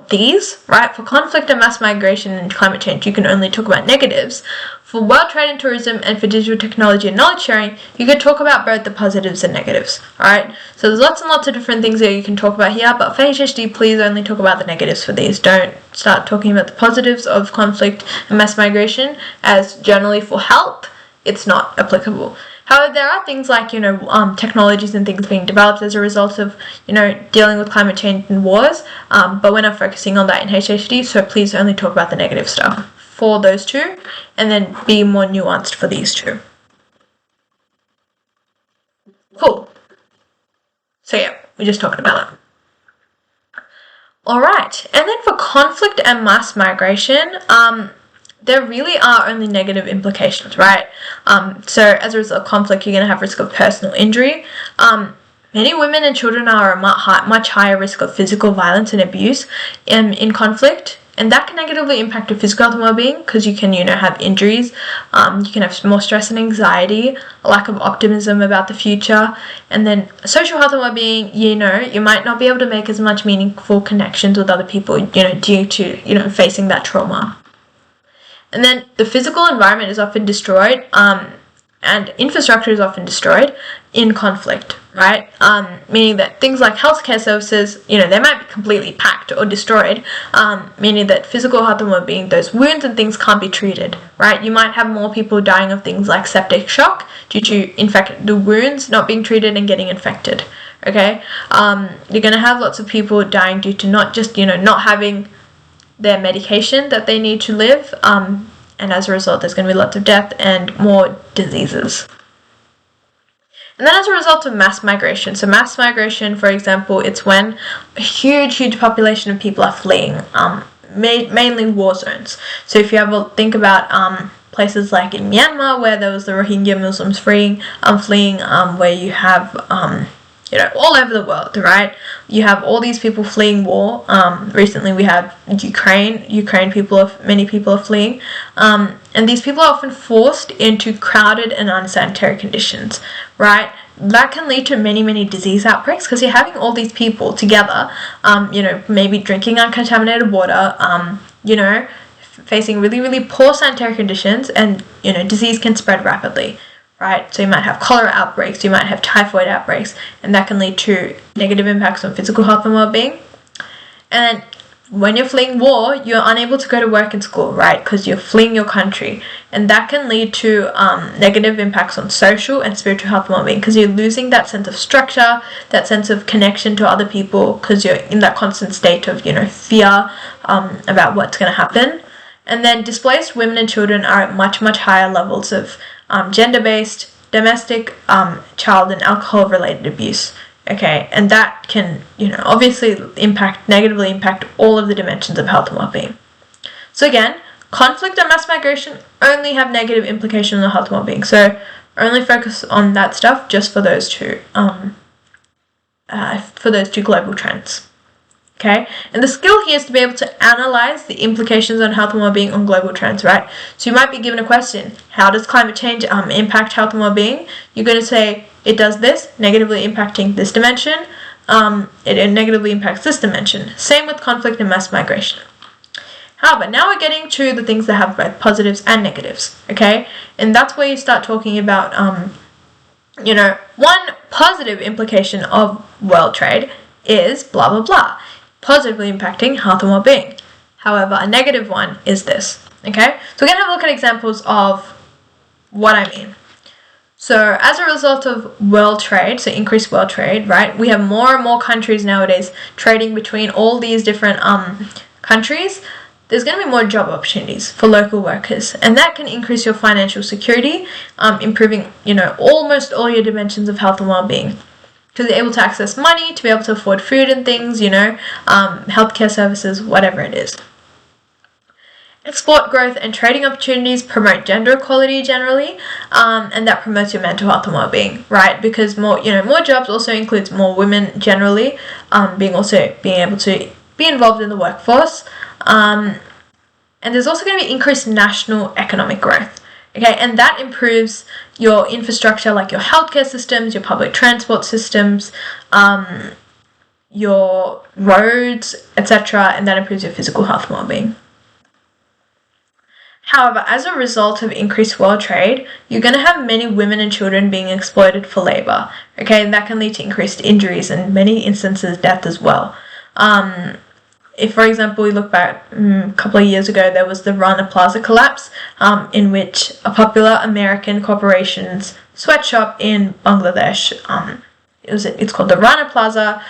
these, right, for conflict and mass migration and climate change, you can only talk about negatives. For world trade and tourism and for digital technology and knowledge sharing, you can talk about both the positives and negatives, alright? So there's lots and lots of different things that you can talk about here, but for HHD, please only talk about the negatives for these. Don't start talking about the positives of conflict and mass migration, as generally for health, it's not applicable. However, there are things like, technologies and things being developed as a result of, dealing with climate change and wars, but we're not focusing on that in HHD, so please only talk about the negative stuff for those two, and then be more nuanced for these two. Cool. So yeah, we just talked about it. Alright, and then for conflict and mass migration, there really are only negative implications, right? So as a result of conflict, you're going to have risk of personal injury. Many women and children are at much higher risk of physical violence and abuse in conflict, and that can negatively impact your physical health and well-being because you can, have injuries, you can have more stress and anxiety, a lack of optimism about the future, and then social health and well-being, you might not be able to make as much meaningful connections with other people, due to, facing that trauma. And then the physical environment is often destroyed, and infrastructure is often destroyed in conflict, right? Meaning that things like healthcare services, they might be completely packed or destroyed, meaning that physical health and well-being, those wounds and things can't be treated, right? You might have more people dying of things like septic shock due to, the wounds not being treated and getting infected, okay? You're going to have lots of people dying due to not just, not having their medication that they need to live, and as a result there's going to be lots of death and more diseases. And then as a result of mass migration, so mass migration, for example, it's when a huge population of people are fleeing, mainly war zones. So if you ever think about places like in Myanmar, where there was the Rohingya Muslims fleeing, where you have all over the world, right? You have all these people fleeing war. Recently we had Ukraine many people are fleeing. And these people are often forced into crowded and unsanitary conditions, right? That can lead to many disease outbreaks because you're having all these people together, maybe drinking uncontaminated water, facing really poor sanitary conditions, and, disease can spread rapidly. Right? So you might have cholera outbreaks, you might have typhoid outbreaks, and that can lead to negative impacts on physical health and well-being. And when you're fleeing war, you're unable to go to work and school, right? Because you're fleeing your country, and that can lead to negative impacts on social and spiritual health and well-being because you're losing that sense of structure, that sense of connection to other people because you're in that constant state of, fear about what's going to happen. And then displaced women and children are at much higher levels of gender-based, domestic, child and alcohol-related abuse, okay? And that can, obviously negatively impact all of the dimensions of health and well-being. So again, conflict and mass migration only have negative implications on health and well-being, so only focus on that stuff just for those two global trends. Okay, and the skill here is to be able to analyze the implications on health and well-being on global trends, right? So you might be given a question, how does climate change impact health and well-being? You're going to say, it does this, negatively impacting this dimension, it negatively impacts this dimension. Same with conflict and mass migration. However, now we're getting to the things that have both positives and negatives, okay? And that's where you start talking about, one positive implication of world trade is blah, blah, blah, positively impacting health and well-being. However, a negative one is this, okay? So we're going to have a look at examples of what I mean. So as a result of world trade, so increased world trade, right, we have more and more countries nowadays trading between all these different countries. There's going to be more job opportunities for local workers, and that can increase your financial security, improving, almost all your dimensions of health and well-being. Because they're able to access money, to be able to afford food and things, healthcare services, whatever it is. Export growth and trading opportunities promote gender equality generally, and that promotes your mental health and well-being, right? Because more jobs also includes more women generally, being able to be involved in the workforce, and there's also going to be increased national economic growth. Okay, and that improves your infrastructure, like your healthcare systems, your public transport systems, your roads, etc., and that improves your physical health and well-being. However, as a result of increased world trade, you're going to have many women and children being exploited for labor, okay, and that can lead to increased injuries and in many instances death as well. If, for example, we look back a couple of years ago, there was the Rana Plaza collapse, in which a popular American corporation's sweatshop in Bangladesh, it's called the Rana Plaza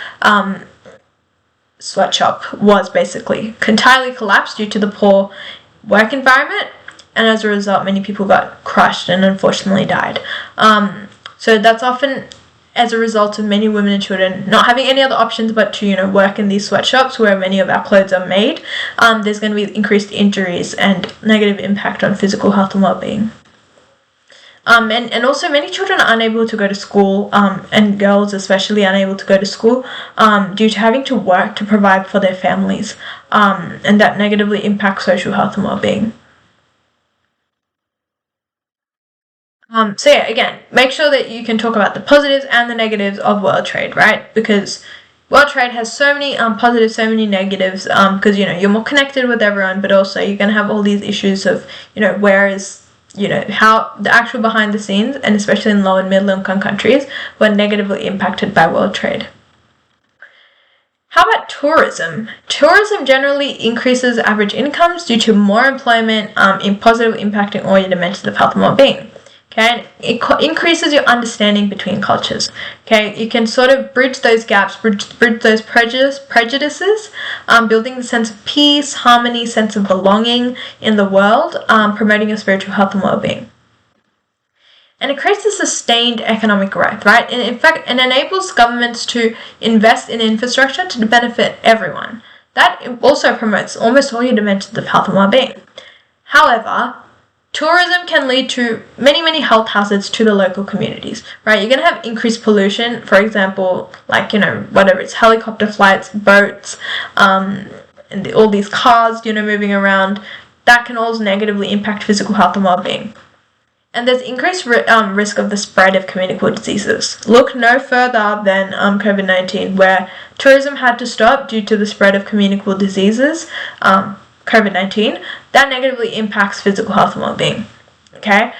sweatshop, was basically entirely collapsed due to the poor work environment, and as a result many people got crushed and unfortunately died. So that's often as a result of many women and children not having any other options but to work in these sweatshops where many of our clothes are made. There's going to be increased injuries and negative impact on physical health and well-being. And also many children are unable to go to school, and girls especially unable to go to school due to having to work to provide for their families, and that negatively impacts social health and well-being. So yeah, again, make sure that you can talk about the positives and the negatives of world trade, right? Because world trade has so many positives, so many negatives, because you're more connected with everyone, but also you're going to have all these issues of where is how the actual behind the scenes, and especially in low and middle income countries, were negatively impacted by world trade. How about tourism? Tourism generally increases average incomes due to more employment, in positively impacting all your dimensions of health and well-being. Okay, it increases your understanding between cultures. Okay, you can sort of bridge those gaps, bridge those prejudices, building the sense of peace, harmony, sense of belonging in the world, promoting your spiritual health and well-being. And it creates a sustained economic growth, right? And in fact, it enables governments to invest in infrastructure to benefit everyone. That also promotes almost all your dimensions of health and well-being. However, tourism can lead to many, many health hazards to the local communities, right? You're going to have increased pollution, for example, like, whether it's helicopter flights, boats, and all these cars, moving around, that can also negatively impact physical health and well-being. And there's increased risk of the spread of communicable diseases. Look no further than COVID-19, where tourism had to stop due to the spread of communicable diseases, COVID-19, that negatively impacts physical health and well-being, okay?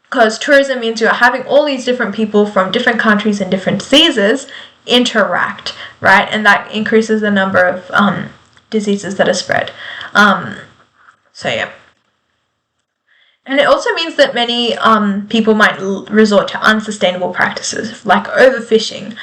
Because tourism means you're having all these different people from different countries and different diseases interact, right? And that increases the number of diseases that are spread. So yeah. And it also means that many people might resort to unsustainable practices like overfishing,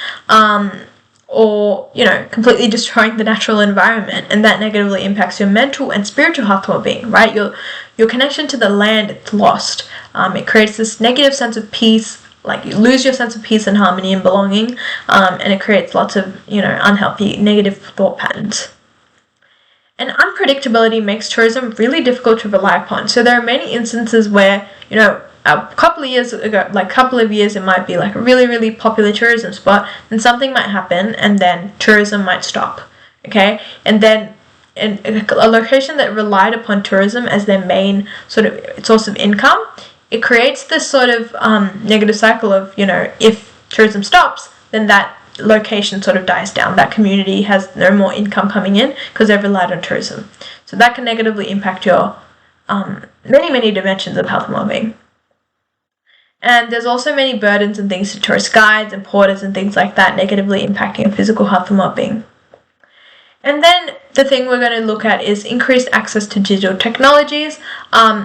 or completely destroying the natural environment, and that negatively impacts your mental and spiritual health and well-being, right? Your connection to the land, it's lost. It creates this negative sense of peace, like you lose your sense of peace and harmony and belonging, and it creates lots of unhealthy negative thought patterns. And unpredictability makes tourism really difficult to rely upon. So there are many instances where a couple of years ago, it might be like a really, really popular tourism spot, and something might happen, and then tourism might stop, okay? And then a location that relied upon tourism as their main sort of source of income, it creates this sort of negative cycle of, if tourism stops, then that location sort of dies down. That community has no more income coming in because they've relied on tourism. So that can negatively impact your many, many dimensions of health and well-being. And there's also many burdens and things to tourist guides and porters and things like that, negatively impacting your physical health and well-being. And then the thing we're going to look at is increased access to digital technologies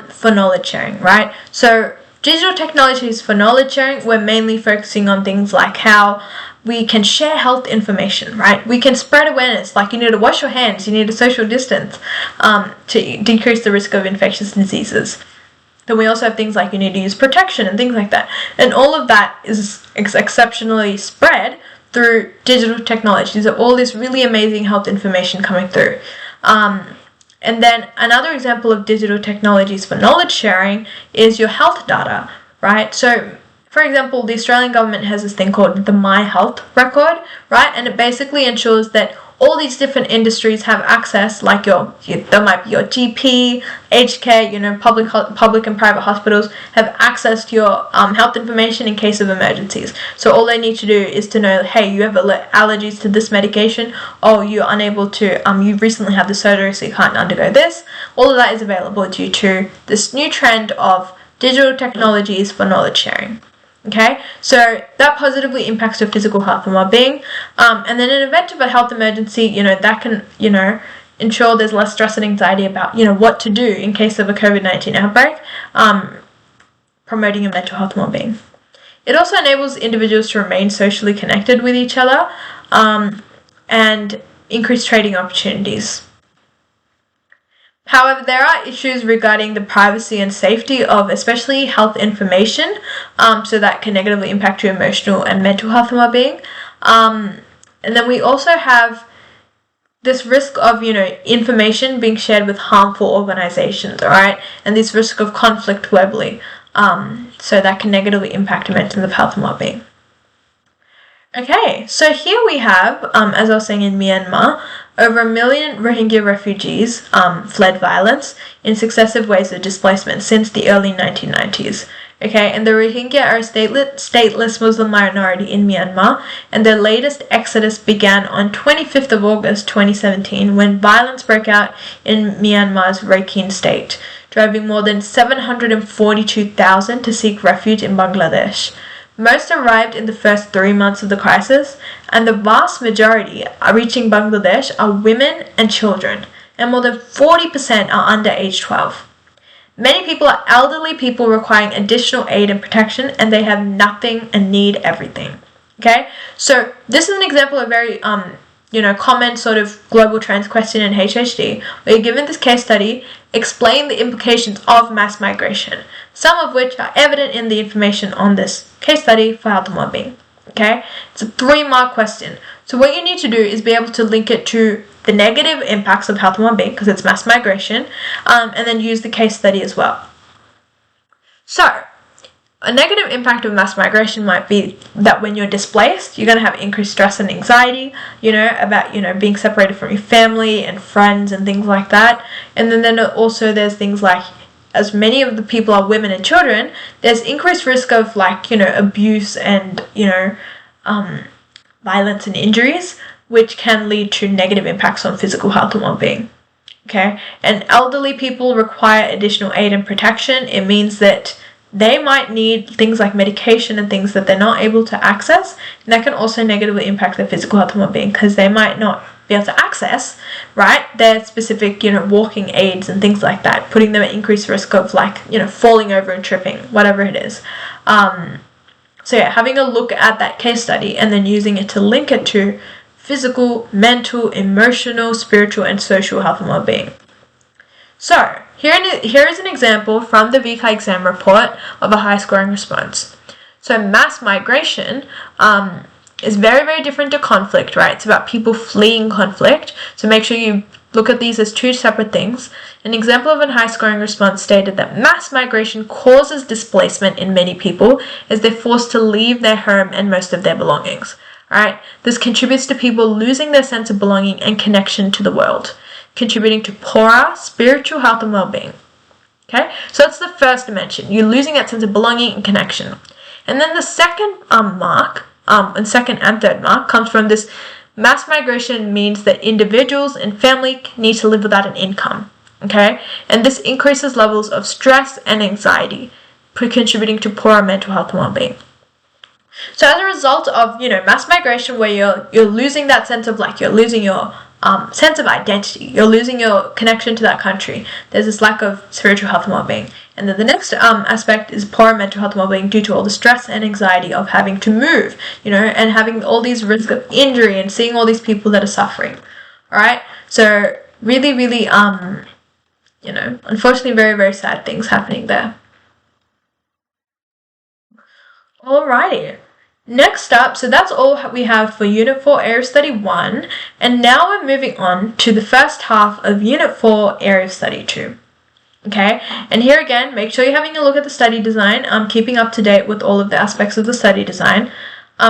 for knowledge sharing, right? So digital technologies for knowledge sharing, we're mainly focusing on things like how we can share health information, right? We can spread awareness, like you need to wash your hands, you need to social distance to decrease the risk of infectious diseases. Then we also have things like you need to use protection and things like that. And all of that is exceptionally spread through digital technology. These are all this really amazing health information coming through. And then another example of digital technologies for knowledge sharing is your health data, right? So, for example, the Australian government has this thing called the My Health Record, right? And it basically ensures that all these different industries have access, like there might be your GP, aged care, public and private hospitals have access to your health information in case of emergencies. So all they need to do is to know, hey, you have allergies to this medication, or you're unable to, you recently had the surgery so you can't undergo this. All of that is available due to this new trend of digital technologies for knowledge sharing. Okay, so that positively impacts your physical health and well-being. And then in event of a health emergency, that can, ensure there's less stress and anxiety about, what to do in case of a COVID-19 outbreak, promoting your mental health and well-being. It also enables individuals to remain socially connected with each other, and increase trading opportunities. However, there are issues regarding the privacy and safety of especially health information, so that can negatively impact your emotional and mental health and well-being. And then we also have this risk of, information being shared with harmful organizations, all right? And this risk of conflict globally, so that can negatively impact your mental health and well-being. Okay, so here we have, as I was saying, in Myanmar, over 1 million Rohingya refugees fled violence in successive waves of displacement since the early 1990s. Okay, and the Rohingya are a stateless Muslim minority in Myanmar, and their latest exodus began on 25th of August 2017 when violence broke out in Myanmar's Rakhine state, driving more than 742,000 to seek refuge in Bangladesh. Most arrived in the first 3 months of the crisis, and the vast majority reaching Bangladesh are women and children, and more than 40% are under age 12. Many people are elderly people requiring additional aid and protection, and they have nothing and need everything. Okay, so this is an example of very common sort of global trends question in HHD, where you're given this case study, explain the implications of mass migration, some of which are evident in the information on this case study for health and well-being. Okay, it's a 3-mark question. So what you need to do is be able to link it to the negative impacts of health and well-being, because it's mass migration, and then use the case study as well. So, a negative impact of mass migration might be that when you're displaced, you're going to have increased stress and anxiety, about, being separated from your family and friends and things like that. And then also there's things like, as many of the people are women and children, there's increased risk of abuse and, violence and injuries, which can lead to negative impacts on physical health and well-being. Okay, and elderly people require additional aid and protection. It means that they might need things like medication and things that they're not able to access, and that can also negatively impact their physical health and well-being, because they might not be able to access, right, their specific, walking aids and things like that, putting them at increased risk of falling over and tripping, whatever it is. So yeah, having a look at that case study and then using it to link it to physical, mental, emotional, spiritual, and social health and well-being. So, here is an example from the VCE exam report of a high-scoring response. So, mass migration is very, very different to conflict, right? It's about people fleeing conflict. So, make sure you look at these as 2 separate things. An example of a high-scoring response stated that mass migration causes displacement in many people as they're forced to leave their home and most of their belongings. Right? This contributes to people losing their sense of belonging and connection to the world, contributing to poorer spiritual health and well-being. Okay? So that's the first dimension. You're losing that sense of belonging and connection. And then the second mark, and second and third mark, comes from this: mass migration means that individuals and family need to live without an income. Okay? And this increases levels of stress and anxiety, contributing to poorer mental health and well-being. So as a result of, mass migration, where you're losing that sense of you're losing your sense of identity, you're losing your connection to that country, there's this lack of spiritual health and well-being. And then the next aspect is poor mental health and well-being due to all the stress and anxiety of having to move, and having all these risks of injury and seeing all these people that are suffering. Alright? So really, really, unfortunately very, very sad things happening there. Alrighty. Next up, so that's all we have for Unit 4 Area of Study 1, and now we're moving on to the first half of Unit 4 Area of Study 2. Okay, and here again, make sure you're having a look at the study design. I'm keeping up to date with all of the aspects of the study design.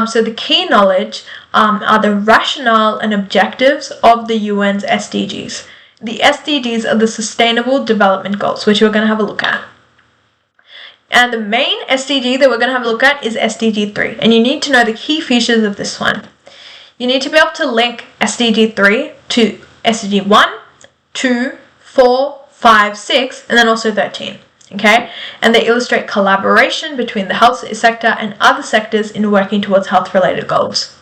So the key knowledge are the rationale and objectives of the UN's SDGs. The SDGs are the Sustainable Development Goals, which we're going to have a look at. And the main SDG that we're going to have a look at is SDG 3, and you need to know the key features of this one. You need to be able to link SDG 3 to SDG 1, 2, 4, 5, 6, and then also 13, okay? And they illustrate collaboration between the health sector and other sectors in working towards health-related goals.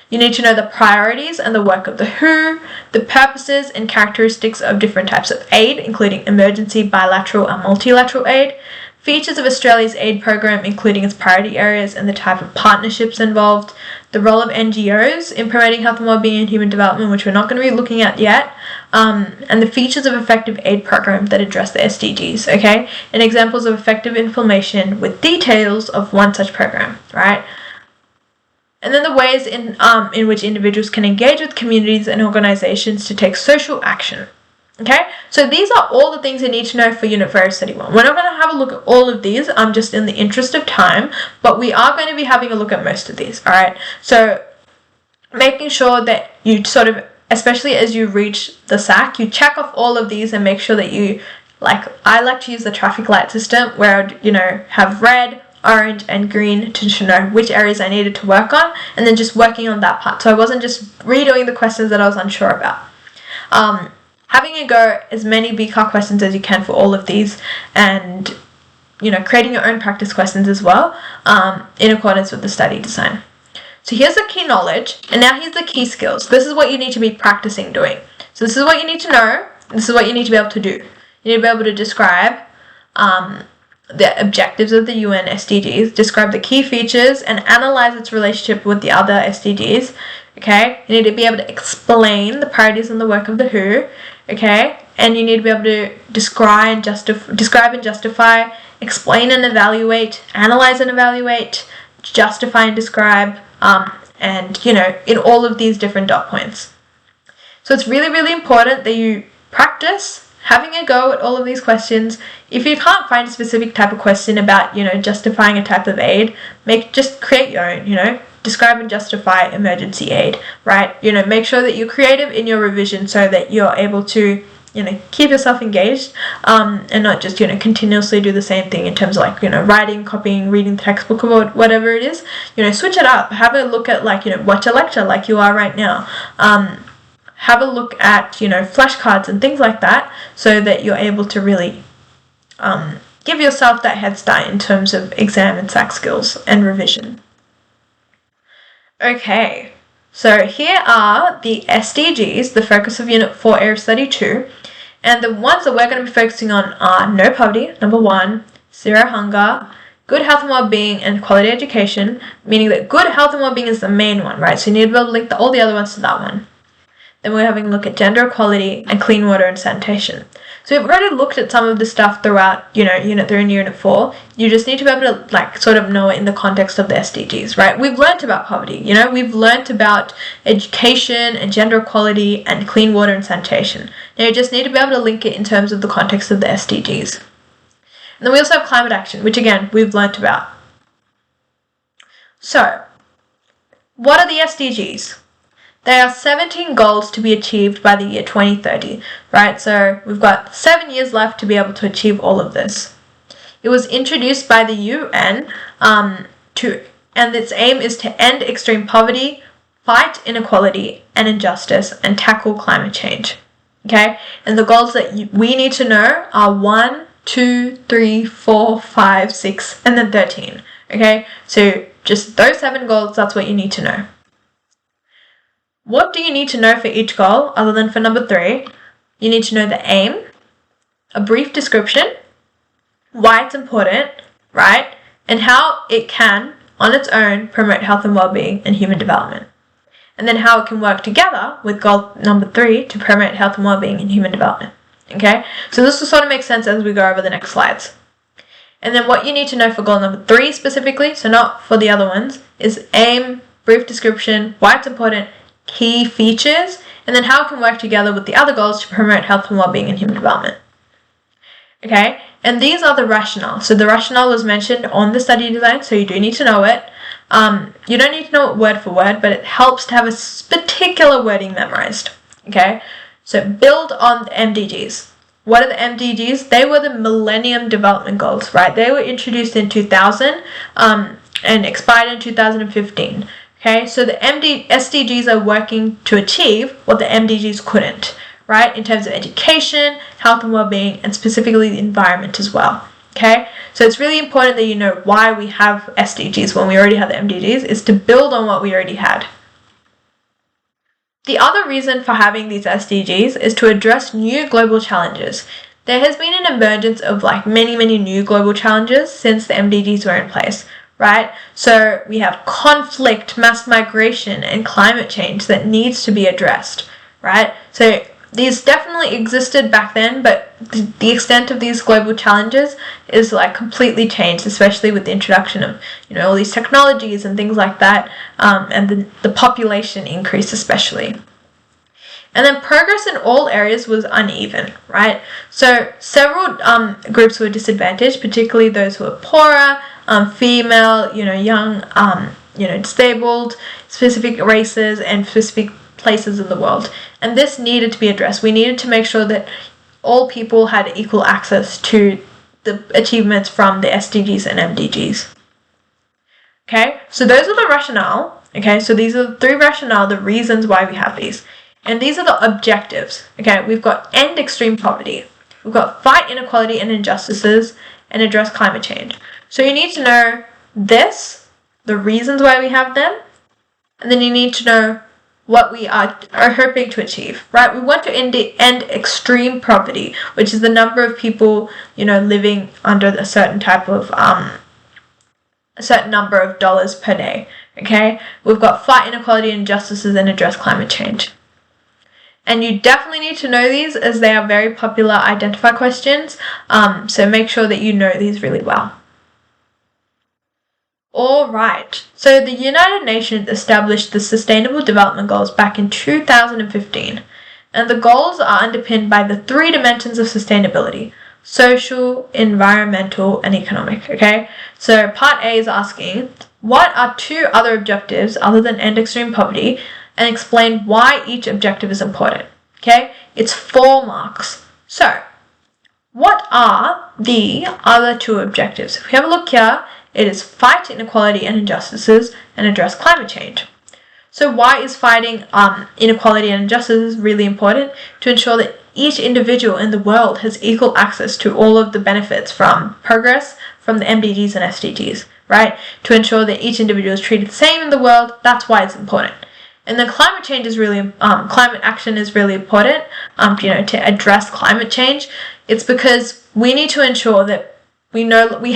You need to know the priorities and the work of the WHO, the purposes and characteristics of different types of aid, including emergency, bilateral, and multilateral aid, features of Australia's aid program, including its priority areas and the type of partnerships involved, the role of NGOs in promoting health and wellbeing and human development, which we're not going to be looking at yet, and the features of effective aid programs that address the SDGs, okay? And examples of effective information with details of one such program, right? And then the ways in which individuals can engage with communities and organizations to take social action. Okay, so these are all the things you need to know for Unit 4 Study 1. We're not going to have a look at all of these, just in the interest of time, but we are going to be having a look at most of these, alright? So making sure that you sort of, especially as you reach the SAC, you check off all of these and make sure that you, I like to use the traffic light system where I'd, have red, orange and green to know which areas I needed to work on, and then just working on that part. So I wasn't just redoing the questions that I was unsure about. Having a go as many BCAR questions as you can for all of these, and creating your own practice questions as well, in accordance with the study design. So here's the key knowledge, and now here's the key skills. This is what you need to be practicing doing. So this is what you need to know, and this is what you need to be able to do. You need to be able to describe the objectives of the UN SDGs, describe the key features, and analyze its relationship with the other SDGs. Okay, you need to be able to explain the priorities and the work of the WHO. Okay, and you need to be able to describe and justify, explain and evaluate, analyze and evaluate, justify and describe, and in all of these different dot points. So it's really, really important that you practice having a go at all of these questions. If you can't find a specific type of question about, justifying a type of aid, just create your own, describe and justify emergency aid, right? Make sure that you're creative in your revision so that you're able to, keep yourself engaged, and not just, continuously do the same thing in terms of writing, copying, reading the textbook or whatever it is. Switch it up. Have a look at watch a lecture like you are right now. Have a look at, flashcards and things like that so that you're able to really give yourself that head start in terms of exam and SAC skills and revision. Okay, so here are the SDGs, the focus of Unit 4 Area of Study 2, and the ones that we're going to be focusing on are no poverty, number 1, zero hunger, good health and well-being, and quality education, meaning that good health and well-being is the main one, right? So you need to be able to link all the other ones to that one. Then we're having a look at gender equality and clean water and sanitation. So we've already looked at some of this stuff throughout, Unit 3 and Unit 4. You just need to be able to, sort of know it in the context of the SDGs, right? We've learnt about poverty, we've learnt about education and gender equality and clean water and sanitation. Now you just need to be able to link it in terms of the context of the SDGs. And then we also have climate action, which again, we've learnt about. So, what are the SDGs? There are 17 goals to be achieved by the year 2030, right? So we've got 7 years left to be able to achieve all of this. It was introduced by the UN, and its aim is to end extreme poverty, fight inequality and injustice, and tackle climate change. Okay? And the goals that we need to know are 1, 2, 3, 4, 5, 6, and then 13. Okay? So just those 7 goals, that's what you need to know. What do you need to know for each goal, other than for number 3? You need to know the aim, a brief description, why it's important, right? And how it can, on its own, promote health and well-being and human development. And then how it can work together with goal number 3 to promote health and well-being and human development. Okay? So this will sort of make sense as we go over the next slides. And then what you need to know for goal number 3 specifically, so not for the other ones, is aim, brief description, why it's important, key features, and then how it can work together with the other goals to promote health and well-being and human development. Okay, and these are the rationale. So the rationale was mentioned on the study design, so you do need to know it. You don't need to know it word for word, but it helps to have a particular wording memorized. Okay, so build on the MDGs. What are the MDGs? They were the Millennium Development Goals, right? They were introduced in 2000 and expired in 2015. Okay, so the SDGs are working to achieve what the MDGs couldn't, right? In terms of education, health and well-being, and specifically the environment as well. Okay, so it's really important that you know why we have SDGs when we already have the MDGs, is to build on what we already had. The other reason for having these SDGs is to address new global challenges. There has been an emergence of many new global challenges since the MDGs were in place, right? So we have conflict, mass migration, and climate change that needs to be addressed, right? So these definitely existed back then, but the extent of these global challenges is completely changed, especially with the introduction of all these technologies and things like that, and the population increase especially. And then progress in all areas was uneven, right? So several groups were disadvantaged, particularly those who were poorer, female, young, disabled, specific races, and specific places in the world. And this needed to be addressed. We needed to make sure that all people had equal access to the achievements from the SDGs and MDGs. Okay, so those are the rationale. Okay, so these are the 3 rationale, the reasons why we have these. And these are the objectives. Okay, we've got end extreme poverty. We've got fight inequality and injustices and address climate change. So you need to know this, the reasons why we have them, and then you need to know what we are hoping to achieve, right? We want to end extreme poverty, which is the number of people, living under a certain type of, a certain number of dollars per day, okay? We've got fight inequality and injustices and address climate change. And you definitely need to know these as they are very popular identify questions, so make sure that you know these really well. Alright, so the United Nations established the Sustainable Development Goals back in 2015, and the goals are underpinned by the 3 dimensions of sustainability: social, environmental, and economic, okay? So part A is asking, what are 2 other objectives other than end extreme poverty, and explain why each objective is important, okay? It's 4 marks. So, what are the other 2 objectives? If we have a look here, it is fight inequality and injustices and address climate change. So why is fighting inequality and injustices really important? To ensure that each individual in the world has equal access to all of the benefits from progress from the MDGs and SDGs, right? To ensure that each individual is treated the same in the world, that's why it's important. And then climate change is really, climate action is really important, to address climate change. It's because we need to ensure that we know that we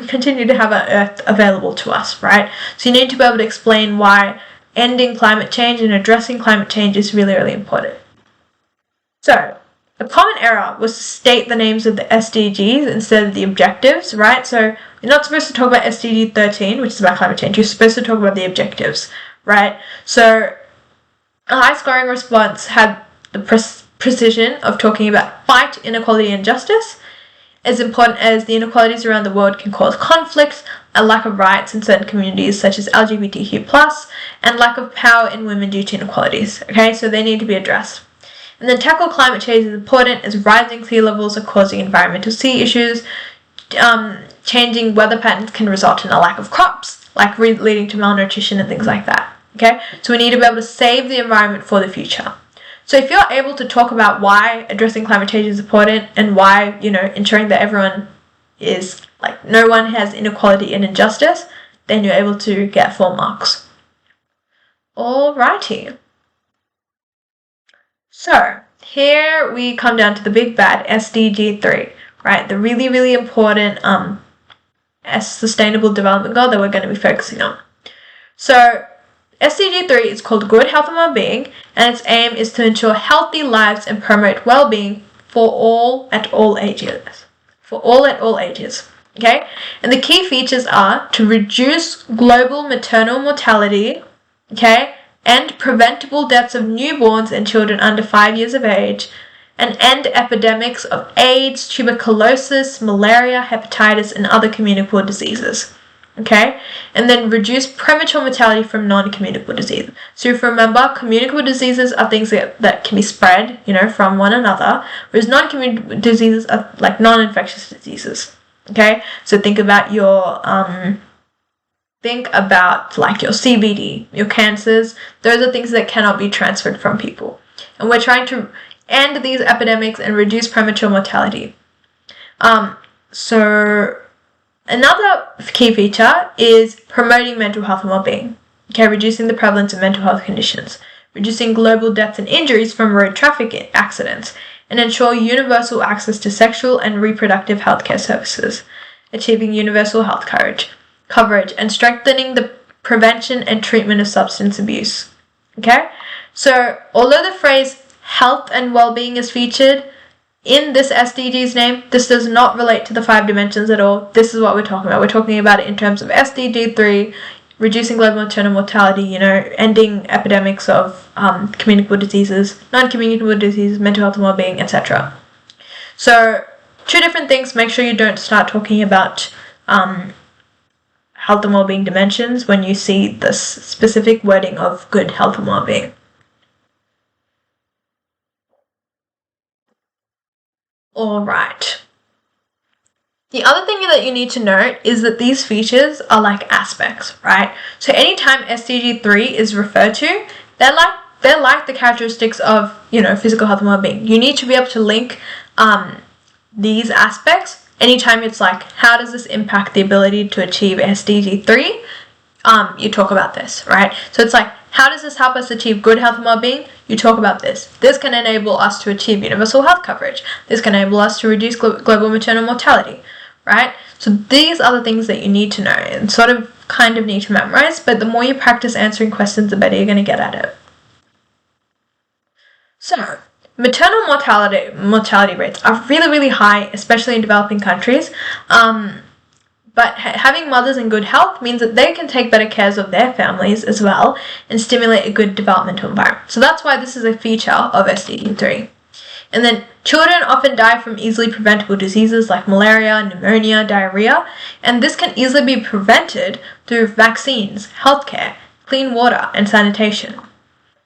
continue to have our Earth available to us, right? So you need to be able to explain why ending climate change and addressing climate change is really, really important. So, a common error was to state the names of the SDGs instead of the objectives, right? So, you're not supposed to talk about SDG 13, which is about climate change. You're supposed to talk about the objectives, right? So, a high-scoring response had the precision of talking about fight inequality and justice, as important as the inequalities around the world can cause conflict, a lack of rights in certain communities such as LGBTQ+, and lack of power in women due to inequalities. Okay, so they need to be addressed. And then tackle climate change is important as rising sea levels are causing environmental sea issues. Changing weather patterns can result in a lack of crops, leading to malnutrition and things like that. Okay, so we need to be able to save the environment for the future. So if you're able to talk about why addressing climate change is important and why, ensuring that everyone is, no one has inequality and injustice, then you're able to get 4 marks. Alrighty. So, here we come down to the big bad, SDG 3, right? The really, really important Sustainable Development Goal that we're going to be focusing on. So, SDG 3 is called Good Health and Wellbeing, and its aim is to ensure healthy lives and promote well-being for all at all ages. For all at all ages. Okay, and the key features are to reduce global maternal mortality, okay, and preventable deaths of newborns and children under 5 years of age, and end epidemics of AIDS, tuberculosis, malaria, hepatitis, and other communicable diseases. Okay, and then reduce premature mortality from non-communicable disease. So if you remember, communicable diseases are things that can be spread, from one another, whereas non-communicable diseases are like non-infectious diseases. Okay, so think about your your CBD, your cancers. Those are things that cannot be transferred from people, and we're trying to end these epidemics and reduce premature mortality. So another key feature is promoting mental health and well-being. Okay, reducing the prevalence of mental health conditions, reducing global deaths and injuries from road traffic accidents, and ensure universal access to sexual and reproductive healthcare services, achieving universal health coverage, and strengthening the prevention and treatment of substance abuse. Okay, so although the phrase health and well-being is featured in this SDG's name, this does not relate to the 5 dimensions at all. This is what we're talking about. We're talking about it in terms of SDG 3, reducing global maternal mortality, ending epidemics of communicable diseases, non-communicable diseases, mental health and well-being, etc. So 2 different things. Make sure you don't start talking about health and well-being dimensions when you see this specific wording of good health and well-being. Alright. The other thing that you need to note is that these features are like aspects, right? So anytime SDG 3 is referred to, they're like the characteristics of, physical health and well-being. You need to be able to link these aspects. Anytime it's like, how does this impact the ability to achieve SDG 3? You talk about this, right? So it's like, how does this help us achieve good health and well-being? You talk about this. This can enable us to achieve universal health coverage. This can enable us to reduce global maternal mortality, right? So these are the things that you need to know and sort of kind of need to memorize, but the more you practice answering questions, the better you're going to get at it. So, maternal mortality rates are really, really high, especially in developing countries. But having mothers in good health means that they can take better care of their families as well and stimulate a good developmental environment. So that's why this is a feature of SDG 3. And then children often die from easily preventable diseases like malaria, pneumonia, diarrhea, and this can easily be prevented through vaccines, healthcare, clean water, and sanitation.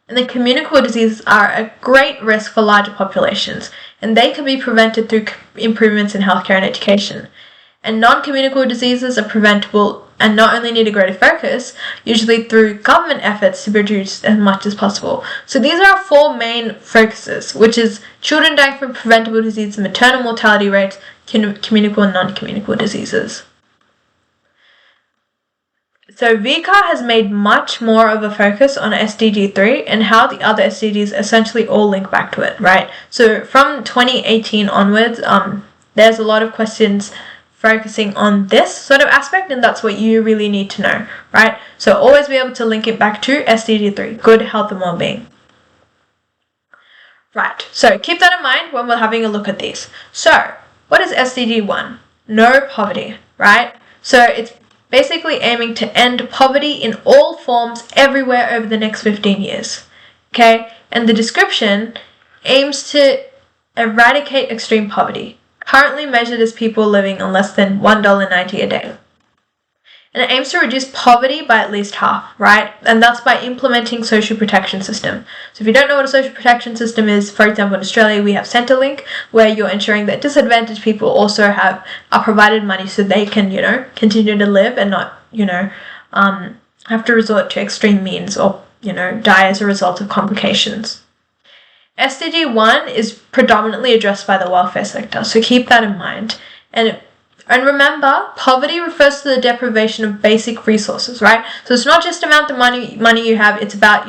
And the communicable diseases are a great risk for larger populations, and they can be prevented through improvements in healthcare and education. And non-communicable diseases are preventable and not only need a greater focus, usually through government efforts to reduce as much as possible. So these are our 4 main focuses, which is children dying from preventable diseases, maternal mortality rates, communicable and non-communicable diseases. So VCA has made much more of a focus on SDG 3 and how the other SDGs essentially all link back to it, right? So from 2018 onwards, there's a lot of questions focusing on this sort of aspect, and that's what you really need to know, right? So always be able to link it back to SDG 3, good health and well-being. Right, so keep that in mind when we're having a look at these. So, what is SDG 1? No poverty, right? So it's basically aiming to end poverty in all forms everywhere over the next 15 years, okay? And the description aims to eradicate extreme poverty, currently measured as people living on less than $1.90 a day. And it aims to reduce poverty by at least half, right? And that's by implementing social protection system. So if you don't know what a social protection system is, for example, in Australia, we have Centrelink, where you're ensuring that disadvantaged people also are provided money so they can, continue to live and not, have to resort to extreme means or, die as a result of complications. SDG 1 is predominantly addressed by the welfare sector, so keep that in mind. And remember, poverty refers to the deprivation of basic resources, right? So it's not just about the money you have, it's about,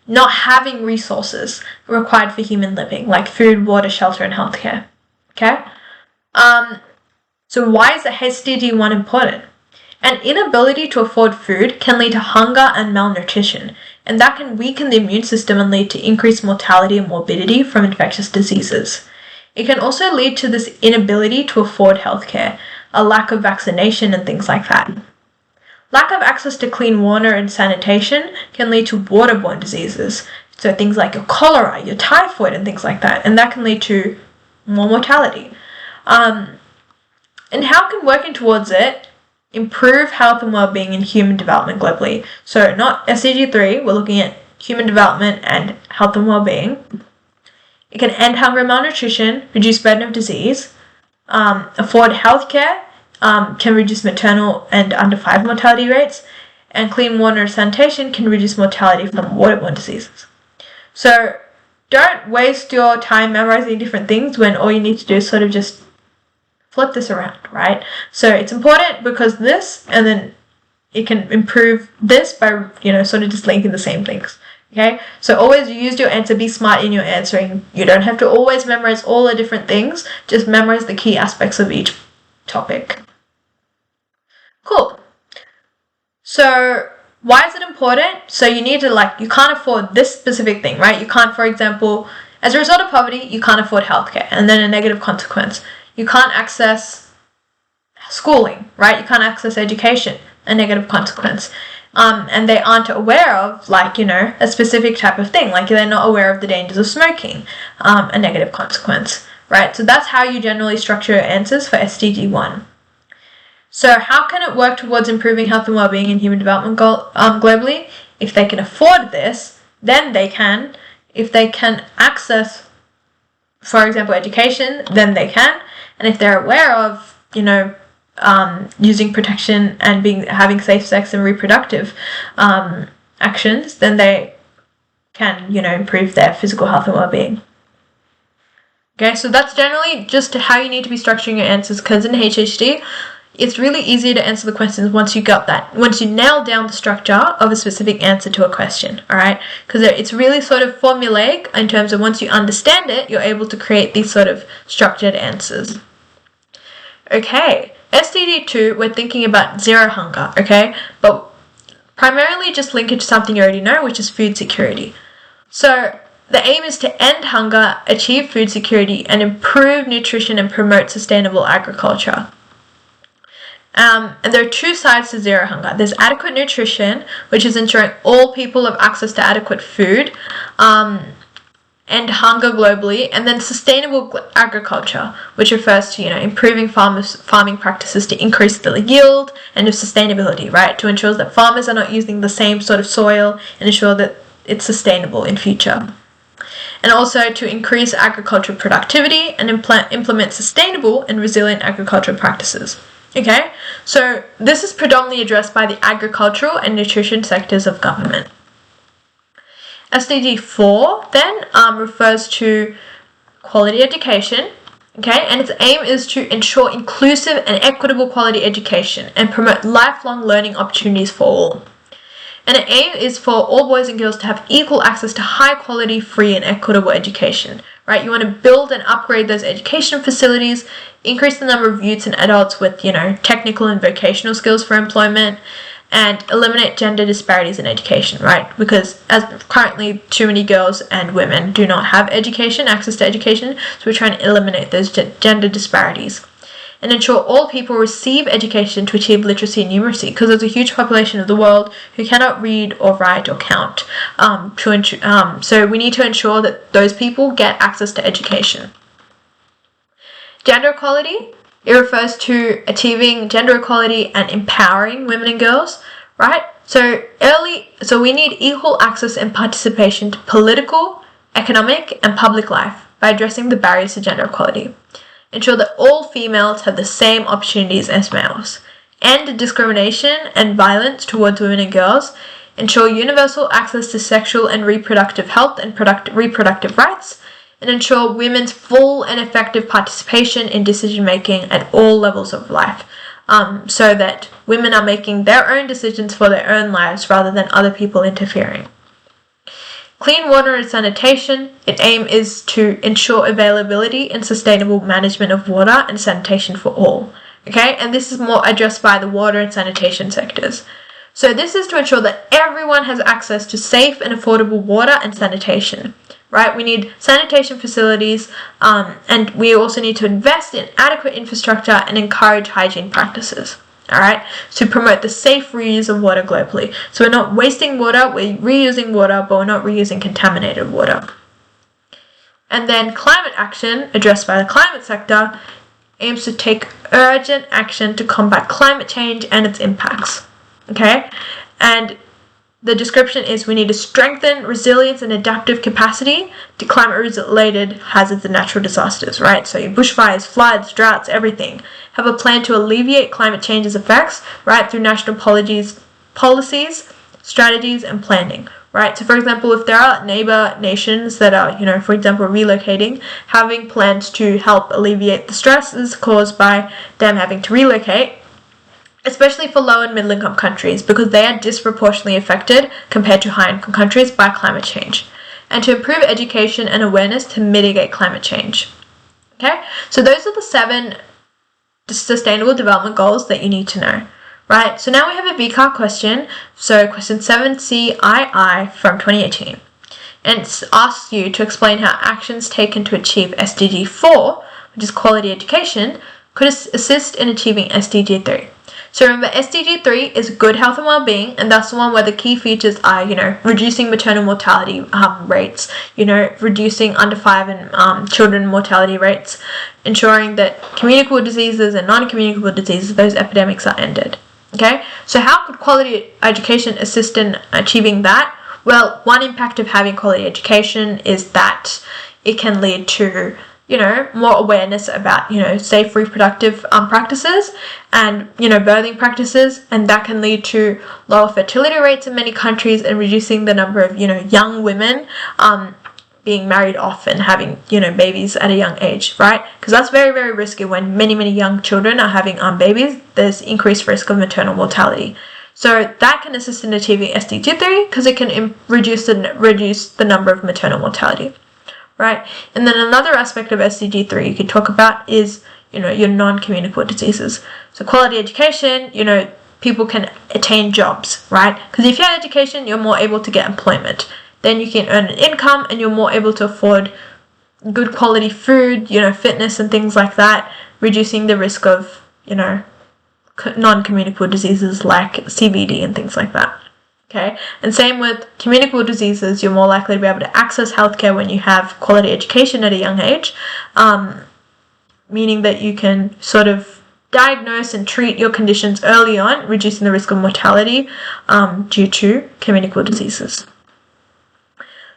not having resources required for human living, like food, water, shelter, and healthcare. Okay? So why is the SDG 1 important? An inability to afford food can lead to hunger and malnutrition, and that can weaken the immune system and lead to increased mortality and morbidity from infectious diseases. It can also lead to this inability to afford healthcare, a lack of vaccination and things like that. Lack of access to clean water and sanitation can lead to waterborne diseases. So things like your cholera, your typhoid, and things like that. And that can lead to more mortality. And how can working towards it improve health and well-being in human development globally? So not SDG 3, we're looking at human development and health and well-being. It can end hunger and malnutrition, reduce burden of disease, afford healthcare, can reduce maternal and under 5 mortality rates, and clean water and sanitation can reduce mortality from waterborne diseases. So don't waste your time memorizing different things when all you need to do is sort of just flip this around, right? So it's important because this, and then it can improve this by, sort of just linking the same things. Okay, so always use your answer, be smart in your answering. You don't have to always memorize all the different things, just memorize the key aspects of each topic. Cool. So why is it important? So you need to you can't afford this specific thing, right? You can't, for example, as a result of poverty, you can't afford healthcare, and then a negative consequence. You can't access schooling, right? You can't access education, a negative consequence. And they aren't aware of, a specific type of thing. They're not aware of the dangers of smoking, a negative consequence, right? So that's how you generally structure your answers for SDG 1. So how can it work towards improving health and well-being and human development globally? If they can afford this, then they can. If they can access, for example, education, then they can. And if they're aware of, using protection and having safe sex and reproductive actions, then they can, improve their physical health and well-being. Okay, so that's generally just how you need to be structuring your answers, because in HHD, it's really easy to answer the questions once you nail down the structure of a specific answer to a question, all right? Because it's really sort of formulaic in terms of once you understand it, you're able to create these sort of structured answers. Okay, SDG 2, we're thinking about zero hunger, okay? But primarily just link it to something you already know, which is food security. So the aim is to end hunger, achieve food security, and improve nutrition and promote sustainable agriculture. And there are two sides to zero hunger. There's adequate nutrition, which is ensuring all people have access to adequate food, and hunger globally, and then sustainable agriculture, which refers to, improving farming practices to increase the yield and of sustainability, right? To ensure that farmers are not using the same sort of soil and ensure that it's sustainable in future. And also to increase agricultural productivity and implement sustainable and resilient agricultural practices. Okay, so this is predominantly addressed by the agricultural and nutrition sectors of government. SDG 4 then refers to quality education, okay, and its aim is to ensure inclusive and equitable quality education and promote lifelong learning opportunities for all. And the aim is for all boys and girls to have equal access to high quality, free and equitable education, right? You want to build and upgrade those education facilities, increase the number of youths and adults with, technical and vocational skills for employment, and eliminate gender disparities in education, right? Because as currently too many girls and women do not have access to education, so we're trying to eliminate those gender disparities. And ensure all people receive education to achieve literacy and numeracy, because there's a huge population of the world who cannot read or write or count. So we need to ensure that those people get access to education. Gender equality, it refers to achieving gender equality and empowering women and girls, right? So we need equal access and participation to political, economic, and public life by addressing the barriers to gender equality. Ensure that all females have the same opportunities as males. End discrimination and violence towards women and girls. Ensure universal access to sexual and reproductive health and reproductive rights. And ensure women's full and effective participation in decision-making at all levels of life, so that women are making their own decisions for their own lives rather than other people interfering. Clean water and sanitation, its aim is to ensure availability and sustainable management of water and sanitation for all. Okay, and this is more addressed by the water and sanitation sectors. So this is to ensure that everyone has access to safe and affordable water and sanitation. right? We need sanitation facilities, and we also need to invest in adequate infrastructure and encourage hygiene practices. All right, to promote the safe reuse of water globally. So we're not wasting water, we're reusing water, but we're not reusing contaminated water. And then climate action, addressed by the climate sector, aims to take urgent action to combat climate change and its impacts. Okay, and the description is we need to strengthen resilience and adaptive capacity to climate-related hazards and natural disasters, right? So bushfires, floods, droughts, everything. Have a plan to alleviate climate change's effects, right, through national policies, strategies, and planning, right? So, for example, if there are neighbor nations that are, for example, relocating, having plans to help alleviate the stresses caused by them having to relocate, especially for low and middle income countries, because they are disproportionately affected compared to high income countries by climate change, and to improve education and awareness to mitigate climate change. Okay, so those are the 7 sustainable development goals that you need to know, right? So now we have a VCAR question, so question 7CII from 2018, and it asks you to explain how actions taken to achieve SDG 4, which is quality education, could assist in achieving SDG 3. So remember, SDG 3 is good health and well-being, and that's the one where the key features are, reducing maternal mortality rates, reducing under 5 and children mortality rates, ensuring that communicable diseases and non-communicable diseases, those epidemics are ended. Okay, so how could quality education assist in achieving that? Well, one impact of having quality education is that it can lead to more awareness about, safe reproductive practices and, birthing practices, and that can lead to lower fertility rates in many countries and reducing the number of, young women being married off and having, babies at a young age, right? Because that's very, very risky when many, many young children are having babies. There's increased risk of maternal mortality. So that can assist in achieving SDG 3 because it can reduce the number of maternal mortality. Right, and then another aspect of SDG 3 you could talk about is, your non-communicable diseases. So quality education, people can attain jobs, right? Because if you have education, you're more able to get employment. Then you can earn an income and you're more able to afford good quality food, fitness and things like that, reducing the risk of, non-communicable diseases like CVD and things like that. Okay, and same with communicable diseases, you're more likely to be able to access healthcare when you have quality education at a young age, meaning that you can sort of diagnose and treat your conditions early on, reducing the risk of mortality due to communicable diseases.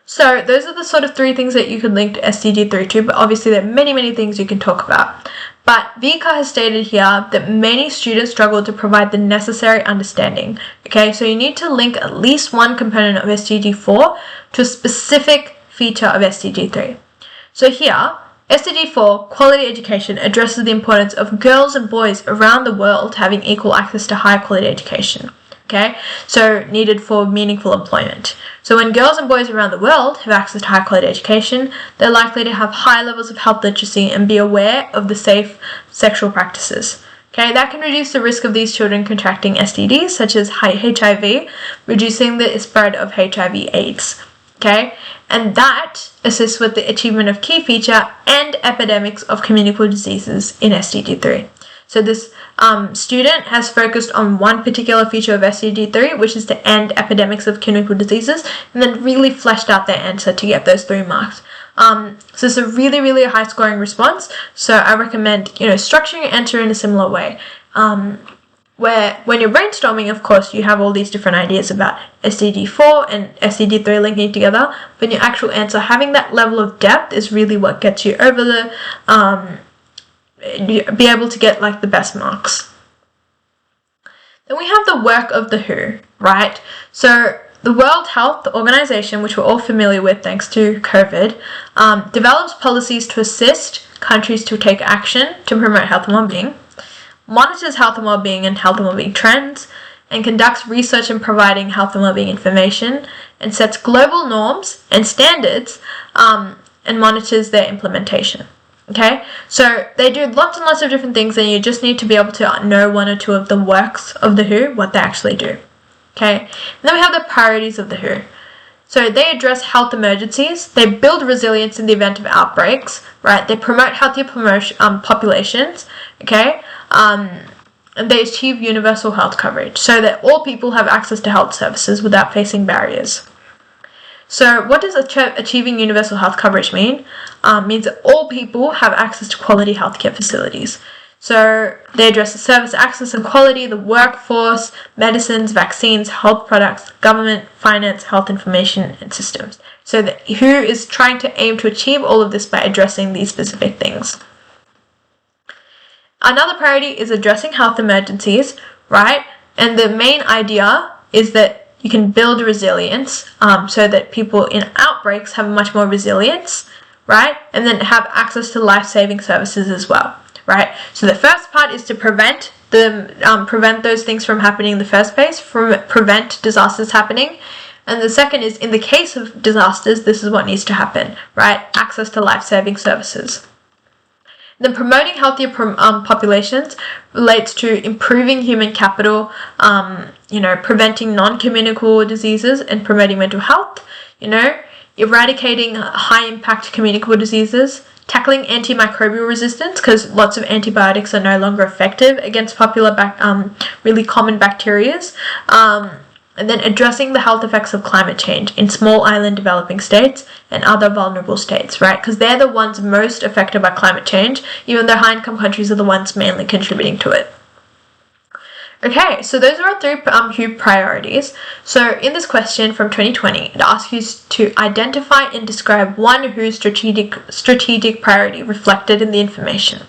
So those are the sort of 3 things that you could link to SDG 3 to, but obviously there are many, many things you can talk about. But VCAR has stated here that many students struggle to provide the necessary understanding. Okay, so you need to link at least one component of SDG 4 to a specific feature of SDG 3. So here, SDG 4, quality education, addresses the importance of girls and boys around the world having equal access to high quality education. Okay, so needed for meaningful employment. So when girls and boys around the world have access to high quality education, they're likely to have high levels of health literacy and be aware of the safe sexual practices. Okay, that can reduce the risk of these children contracting STDs such as HIV, reducing the spread of HIV/AIDS. Okay, and that assists with the achievement of key feature and epidemics of communicable diseases in SDG 3. So this student has focused on one particular feature of SDG 3, which is to end epidemics of communicable diseases, and then really fleshed out their answer to get those 3 marks. So it's a really, really high scoring response. So I recommend, structuring your answer in a similar way. Where when you're brainstorming, of course, you have all these different ideas about SDG 4 and SDG 3 linking together, but your actual answer, having that level of depth is really what gets you over the, be able to get like the best marks. Then we have the work of the WHO, right? So the World Health Organization, which we're all familiar with thanks to COVID, develops policies to assist countries to take action to promote health and well-being, monitors health and well-being and health and well-being trends, and conducts research in providing health and well-being information, and sets global norms and standards, and monitors their implementation. Okay, so they do lots and lots of different things, and you just need to be able to know 1 or 2 of the works of the WHO, what they actually do. Okay, and then we have the priorities of the WHO. So they address health emergencies, they build resilience in the event of outbreaks, right? They promote healthier populations, okay? And they achieve universal health coverage so that all people have access to health services without facing barriers. So what does achieving universal health coverage mean? Means that all people have access to quality healthcare facilities. So they address the service access and quality, the workforce, medicines, vaccines, health products, government, finance, health information, and systems. So that WHO is trying to aim to achieve all of this by addressing these specific things. Another priority is addressing health emergencies, right? And the main idea is that you can build resilience so that people in outbreaks have much more resilience, right? And then have access to life-saving services as well. Right, so the first part is to prevent those things from happening in the first place, prevent disasters happening, and the second is in the case of disasters, this is what needs to happen, right? Access to life-saving services. Then promoting healthier populations relates to improving human capital, preventing non-communicable diseases and promoting mental health, eradicating high-impact communicable diseases, tackling antimicrobial resistance because lots of antibiotics are no longer effective against popular really common bacteria, and then addressing the health effects of climate change in small island developing states and other vulnerable states, right? Because they're the ones most affected by climate change, even though high-income countries are the ones mainly contributing to it. Okay, so those are our three WHO priorities. So in this question from 2020, it asks you to identify and describe one WHO strategic priority reflected in the information.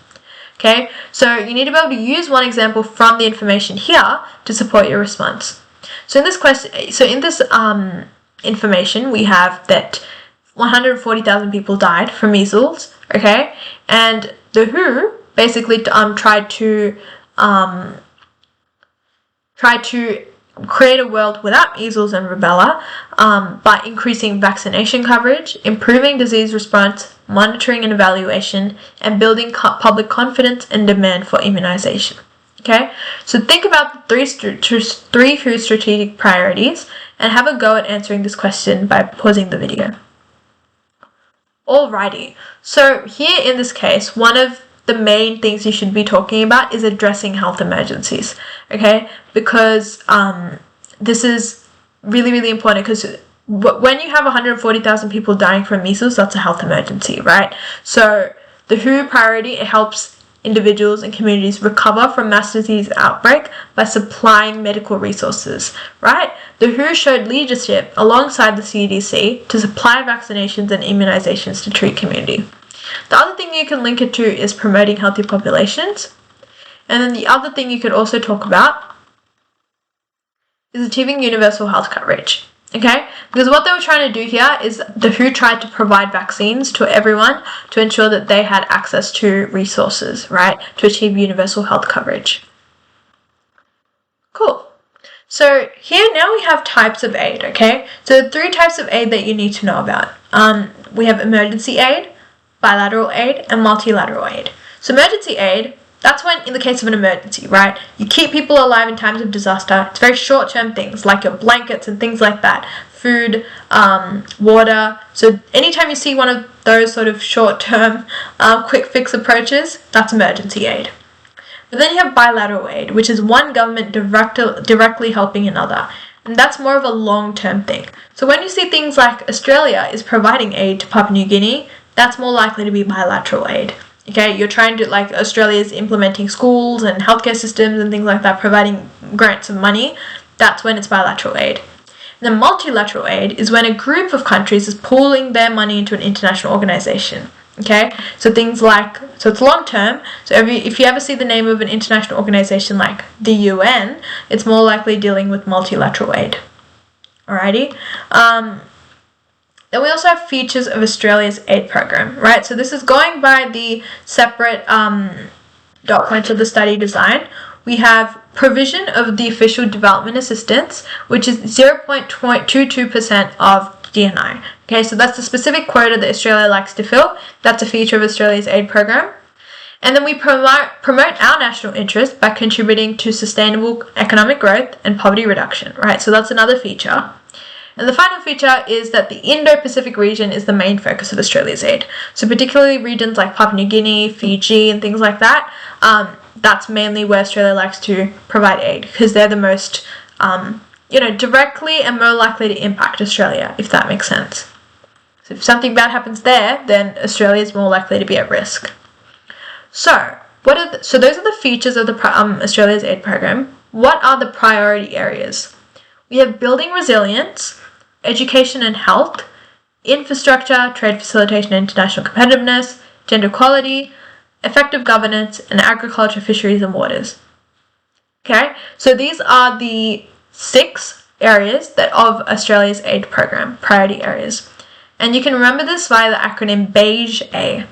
Okay, so you need to be able to use one example from the information here to support your response. So in this information, we have that 140,000 people died from measles. Okay, and the WHO basically tried to create a world without measles and rubella by increasing vaccination coverage, improving disease response, monitoring and evaluation, and building public confidence and demand for immunization. Okay, so think about the three WHO strategic priorities and have a go at answering this question by pausing the video. Alrighty, so here in this case, one of the main things you should be talking about is addressing health emergencies, okay? Because this is really, really important because when you have 140,000 people dying from measles, that's a health emergency, right? So the WHO priority, it helps individuals and communities recover from mass disease outbreak by supplying medical resources, right? The WHO showed leadership alongside the CDC to supply vaccinations and immunizations to treat community. The other thing you can link it to is promoting healthy populations. And then the other thing you could also talk about is achieving universal health coverage. Okay? Because what they were trying to do here is the WHO tried to provide vaccines to everyone to ensure that they had access to resources, right? To achieve universal health coverage. Cool. So here now we have types of aid, okay? So the three types of aid that you need to know about. We have emergency aid, bilateral aid, and multilateral aid. So emergency aid, that's when, in the case of an emergency, right, you keep people alive in times of disaster. It's very short-term things, like your blankets and things like that, food, water. So anytime you see one of those sort of short-term, quick-fix approaches, that's emergency aid. But then you have bilateral aid, which is one government directly helping another. And that's more of a long-term thing. So when you see things like Australia is providing aid to Papua New Guinea, that's more likely to be bilateral aid. Okay, you're trying to, like Australia is implementing schools and healthcare systems and things like that, providing grants of money, that's when it's bilateral aid. And then multilateral aid is when a group of countries is pooling their money into an international organization. Okay, so things like, so it's long term, so if you ever see the name of an international organization like the UN, it's more likely dealing with multilateral aid. Alrighty. Then we also have features of Australia's aid program, right? So this is going by the separate dot points of the study design. We have provision of the official development assistance, which is 0.22% of GNI. Okay, so that's the specific quota that Australia likes to fill. That's a feature of Australia's aid program. And then we promote our national interest by contributing to sustainable economic growth and poverty reduction, right? So that's another feature. And the final feature is that the Indo-Pacific region is the main focus of Australia's aid. So particularly regions like Papua New Guinea, Fiji, and things like that, that's mainly where Australia likes to provide aid, because they're the most, directly and more likely to impact Australia, if that makes sense. So if something bad happens there, then Australia is more likely to be at risk. So those are the features of the Australia's aid program. What are the priority areas? We have building resilience, education and health, infrastructure, trade facilitation and international competitiveness, gender equality, effective governance, and agriculture, fisheries, and waters. Okay, so these are the 6 areas of Australia's aid program, priority areas. And you can remember this via the acronym BEIGE A.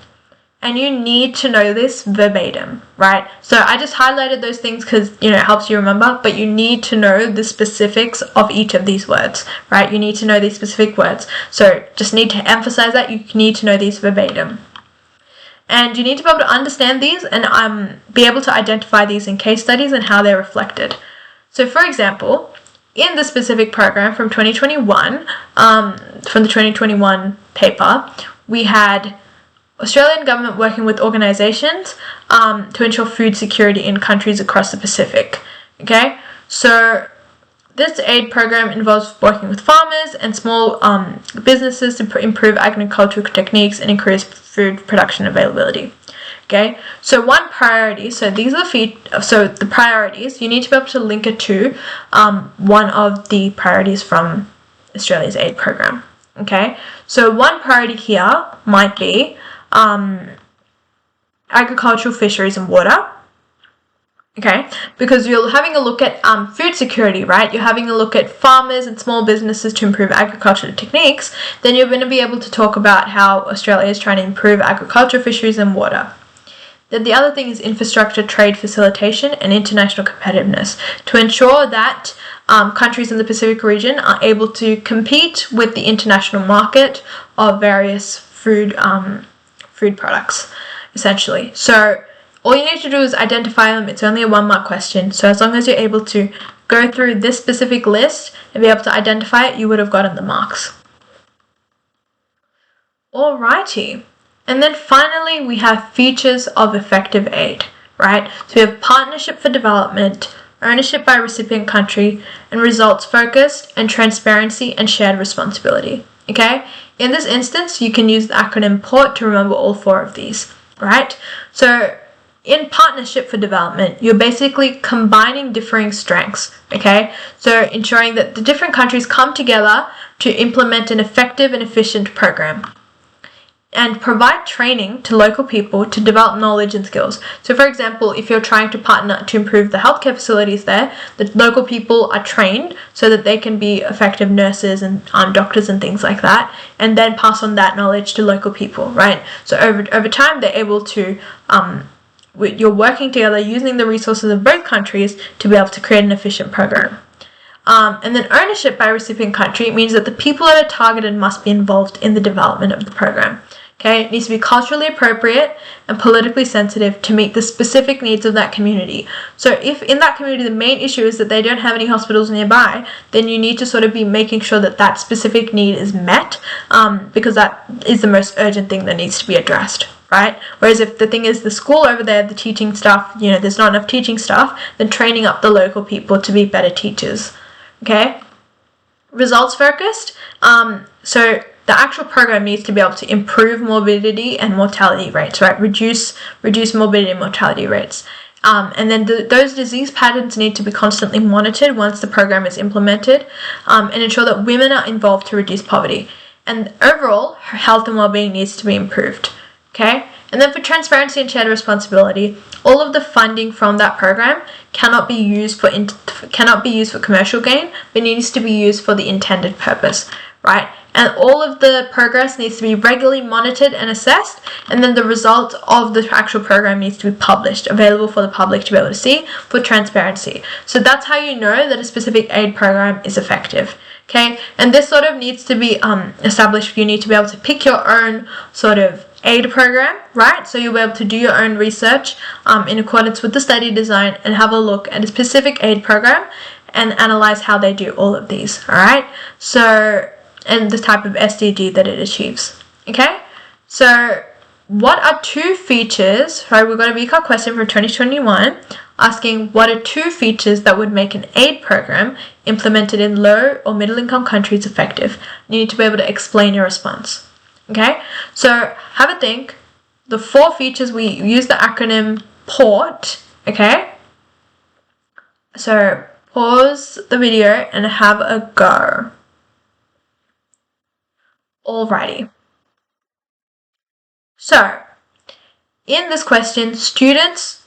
And you need to know this verbatim, right? So I just highlighted those things because, it helps you remember, but you need to know the specifics of each of these words, right? You need to know these specific words. So just need to emphasize that you need to know these verbatim. And you need to be able to understand these and be able to identify these in case studies and how they're reflected. So for example, in the specific program from 2021, from the 2021 paper, we had Australian government working with organisations to ensure food security in countries across the Pacific. Okay, so this aid program involves working with farmers and small businesses to improve agricultural techniques and increase food production availability. Okay, so one priority, so these are the priorities, you need to be able to link it to one of the priorities from Australia's aid program. Okay, so one priority here might be agricultural, fisheries, and water. Okay, because you're having a look at food security, right? You're having a look at farmers and small businesses to improve agricultural techniques. Then you're going to be able to talk about how Australia is trying to improve agriculture, fisheries, and water. Then the other thing is infrastructure, trade facilitation, and international competitiveness to ensure that countries in the Pacific region are able to compete with the international market of various food products, essentially. So all you need to do is identify them. It's only a 1-mark question. So as long as you're able to go through this specific list and be able to identify it, you would have gotten the marks. Alrighty. And then finally, we have features of effective aid, right? So we have partnership for development, ownership by recipient country, and results focused, and transparency and shared responsibility. Okay? In this instance, you can use the acronym PORT to remember all 4 of these, right? So in partnership for development, you're basically combining differing strengths, okay? So ensuring that the different countries come together to implement an effective and efficient program and provide training to local people to develop knowledge and skills. So for example, if you're trying to partner to improve the healthcare facilities there, the local people are trained so that they can be effective nurses and doctors and things like that, and then pass on that knowledge to local people, right? So over time, they're able to, you're working together using the resources of both countries to be able to create an efficient program. And then ownership by recipient country means that the people that are targeted must be involved in the development of the program. Okay, it needs to be culturally appropriate and politically sensitive to meet the specific needs of that community. So if in that community the main issue is that they don't have any hospitals nearby, then you need to sort of be making sure that that specific need is met, because that is the most urgent thing that needs to be addressed, right? Whereas if the thing is the school over there, the teaching staff, there's not enough teaching staff, then training up the local people to be better teachers. Okay, results focused. So the actual program needs to be able to improve morbidity and mortality rates, right? Reduce morbidity and mortality rates. And then those disease patterns need to be constantly monitored once the program is implemented, and ensure that women are involved to reduce poverty. And overall, health and well-being needs to be improved. Okay? And then for transparency and shared responsibility, all of the funding from that program cannot be used for commercial gain, but needs to be used for the intended purpose, right? And all of the progress needs to be regularly monitored and assessed, and then the results of the actual program needs to be published, available for the public to be able to see for transparency. So that's how you know that a specific aid program is effective. Okay, and this sort of needs to be established. You need to be able to pick your own sort of aid program, right? So you'll be able to do your own research in accordance with the study design and have a look at a specific aid program and analyze how they do all of these, all right? So, and the type of SDG that it achieves, okay? So, what are 2 features, right? We've got a VCAR question for 2021 asking what are 2 features that would make an aid program implemented in low or middle income countries effective? You need to be able to explain your response, okay? So, have a think. The 4 features, we use the acronym PORT, okay? So, pause the video and have a go. Alrighty. So, in this question,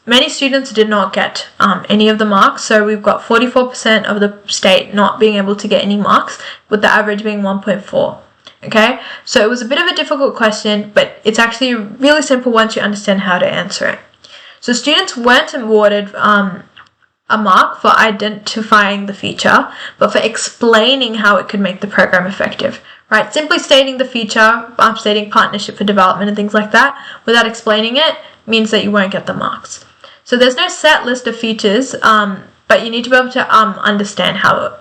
many students did not get any of the marks. So we've got 44% of the state not being able to get any marks, with the average being 1.4. Okay, so it was a bit of a difficult question, but it's actually really simple once you understand how to answer it. So students weren't awarded a mark for identifying the feature, but for explaining how it could make the program effective. Right, simply stating the feature, stating partnership for development and things like that, without explaining it, means that you won't get the marks. So there's no set list of features, but you need to be able to understand how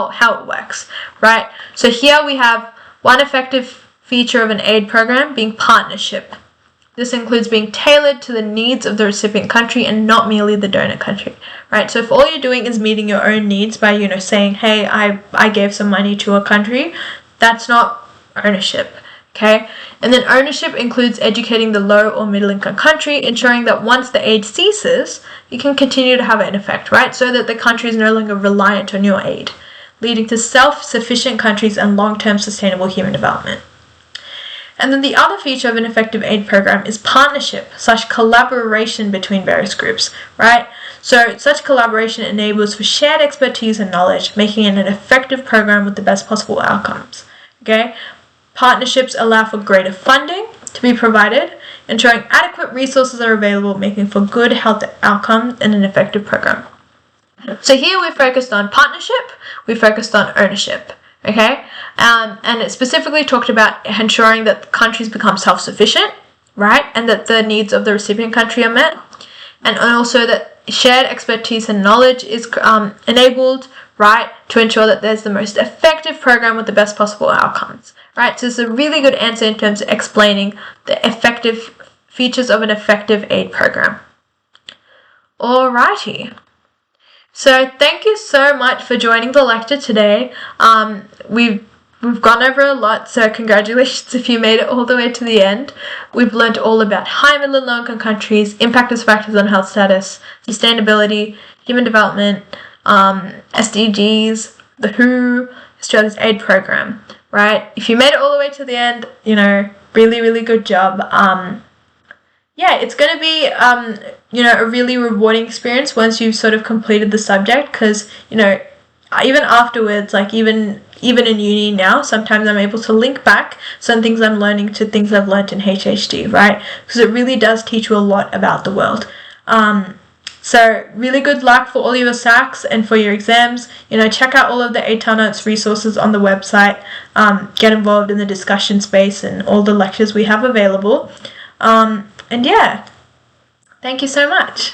it works, right? So here we have one effective feature of an aid program being partnership. This includes being tailored to the needs of the recipient country and not merely the donor country, right? So if all you're doing is meeting your own needs by, saying, hey, I gave some money to a country, that's not ownership, okay? And then ownership includes educating the low or middle income country, ensuring that once the aid ceases, you can continue to have an effect, right? So that the country is no longer reliant on your aid, leading to self-sufficient countries and long-term sustainable human development. And then the other feature of an effective aid program is partnership / collaboration between various groups, right? So such collaboration enables for shared expertise and knowledge, making it an effective program with the best possible outcomes, okay? Partnerships allow for greater funding to be provided, ensuring adequate resources are available, making for good health outcomes and an effective program. So here we're focused on partnership, we focused on ownership, okay? And it specifically talked about ensuring that countries become self-sufficient, right? And that the needs of the recipient country are met. And also that shared expertise and knowledge is enabled, right, to ensure that there's the most effective program with the best possible outcomes, right? So it's a really good answer in terms of explaining the effective features of an effective aid program. Alrighty. So thank you so much for joining the lecture today. We've gone over a lot, so congratulations if you made it all the way to the end. We've learned all about high, middle, and low-income countries, impact as factors on health status, sustainability, human development, SDGs, the WHO, Australia's aid program, right? If you made it all the way to the end, really, really good job. Yeah, it's going to be, a really rewarding experience once you've sort of completed the subject, because, even afterwards, like even in uni now, sometimes I'm able to link back some things I'm learning to things I've learned in HHD, right? Because it really does teach you a lot about the world. So really good luck for all your SACs and for your exams. Check out all of the ATAR Notes resources on the website. Get involved in the discussion space and all the lectures we have available. And yeah, thank you so much.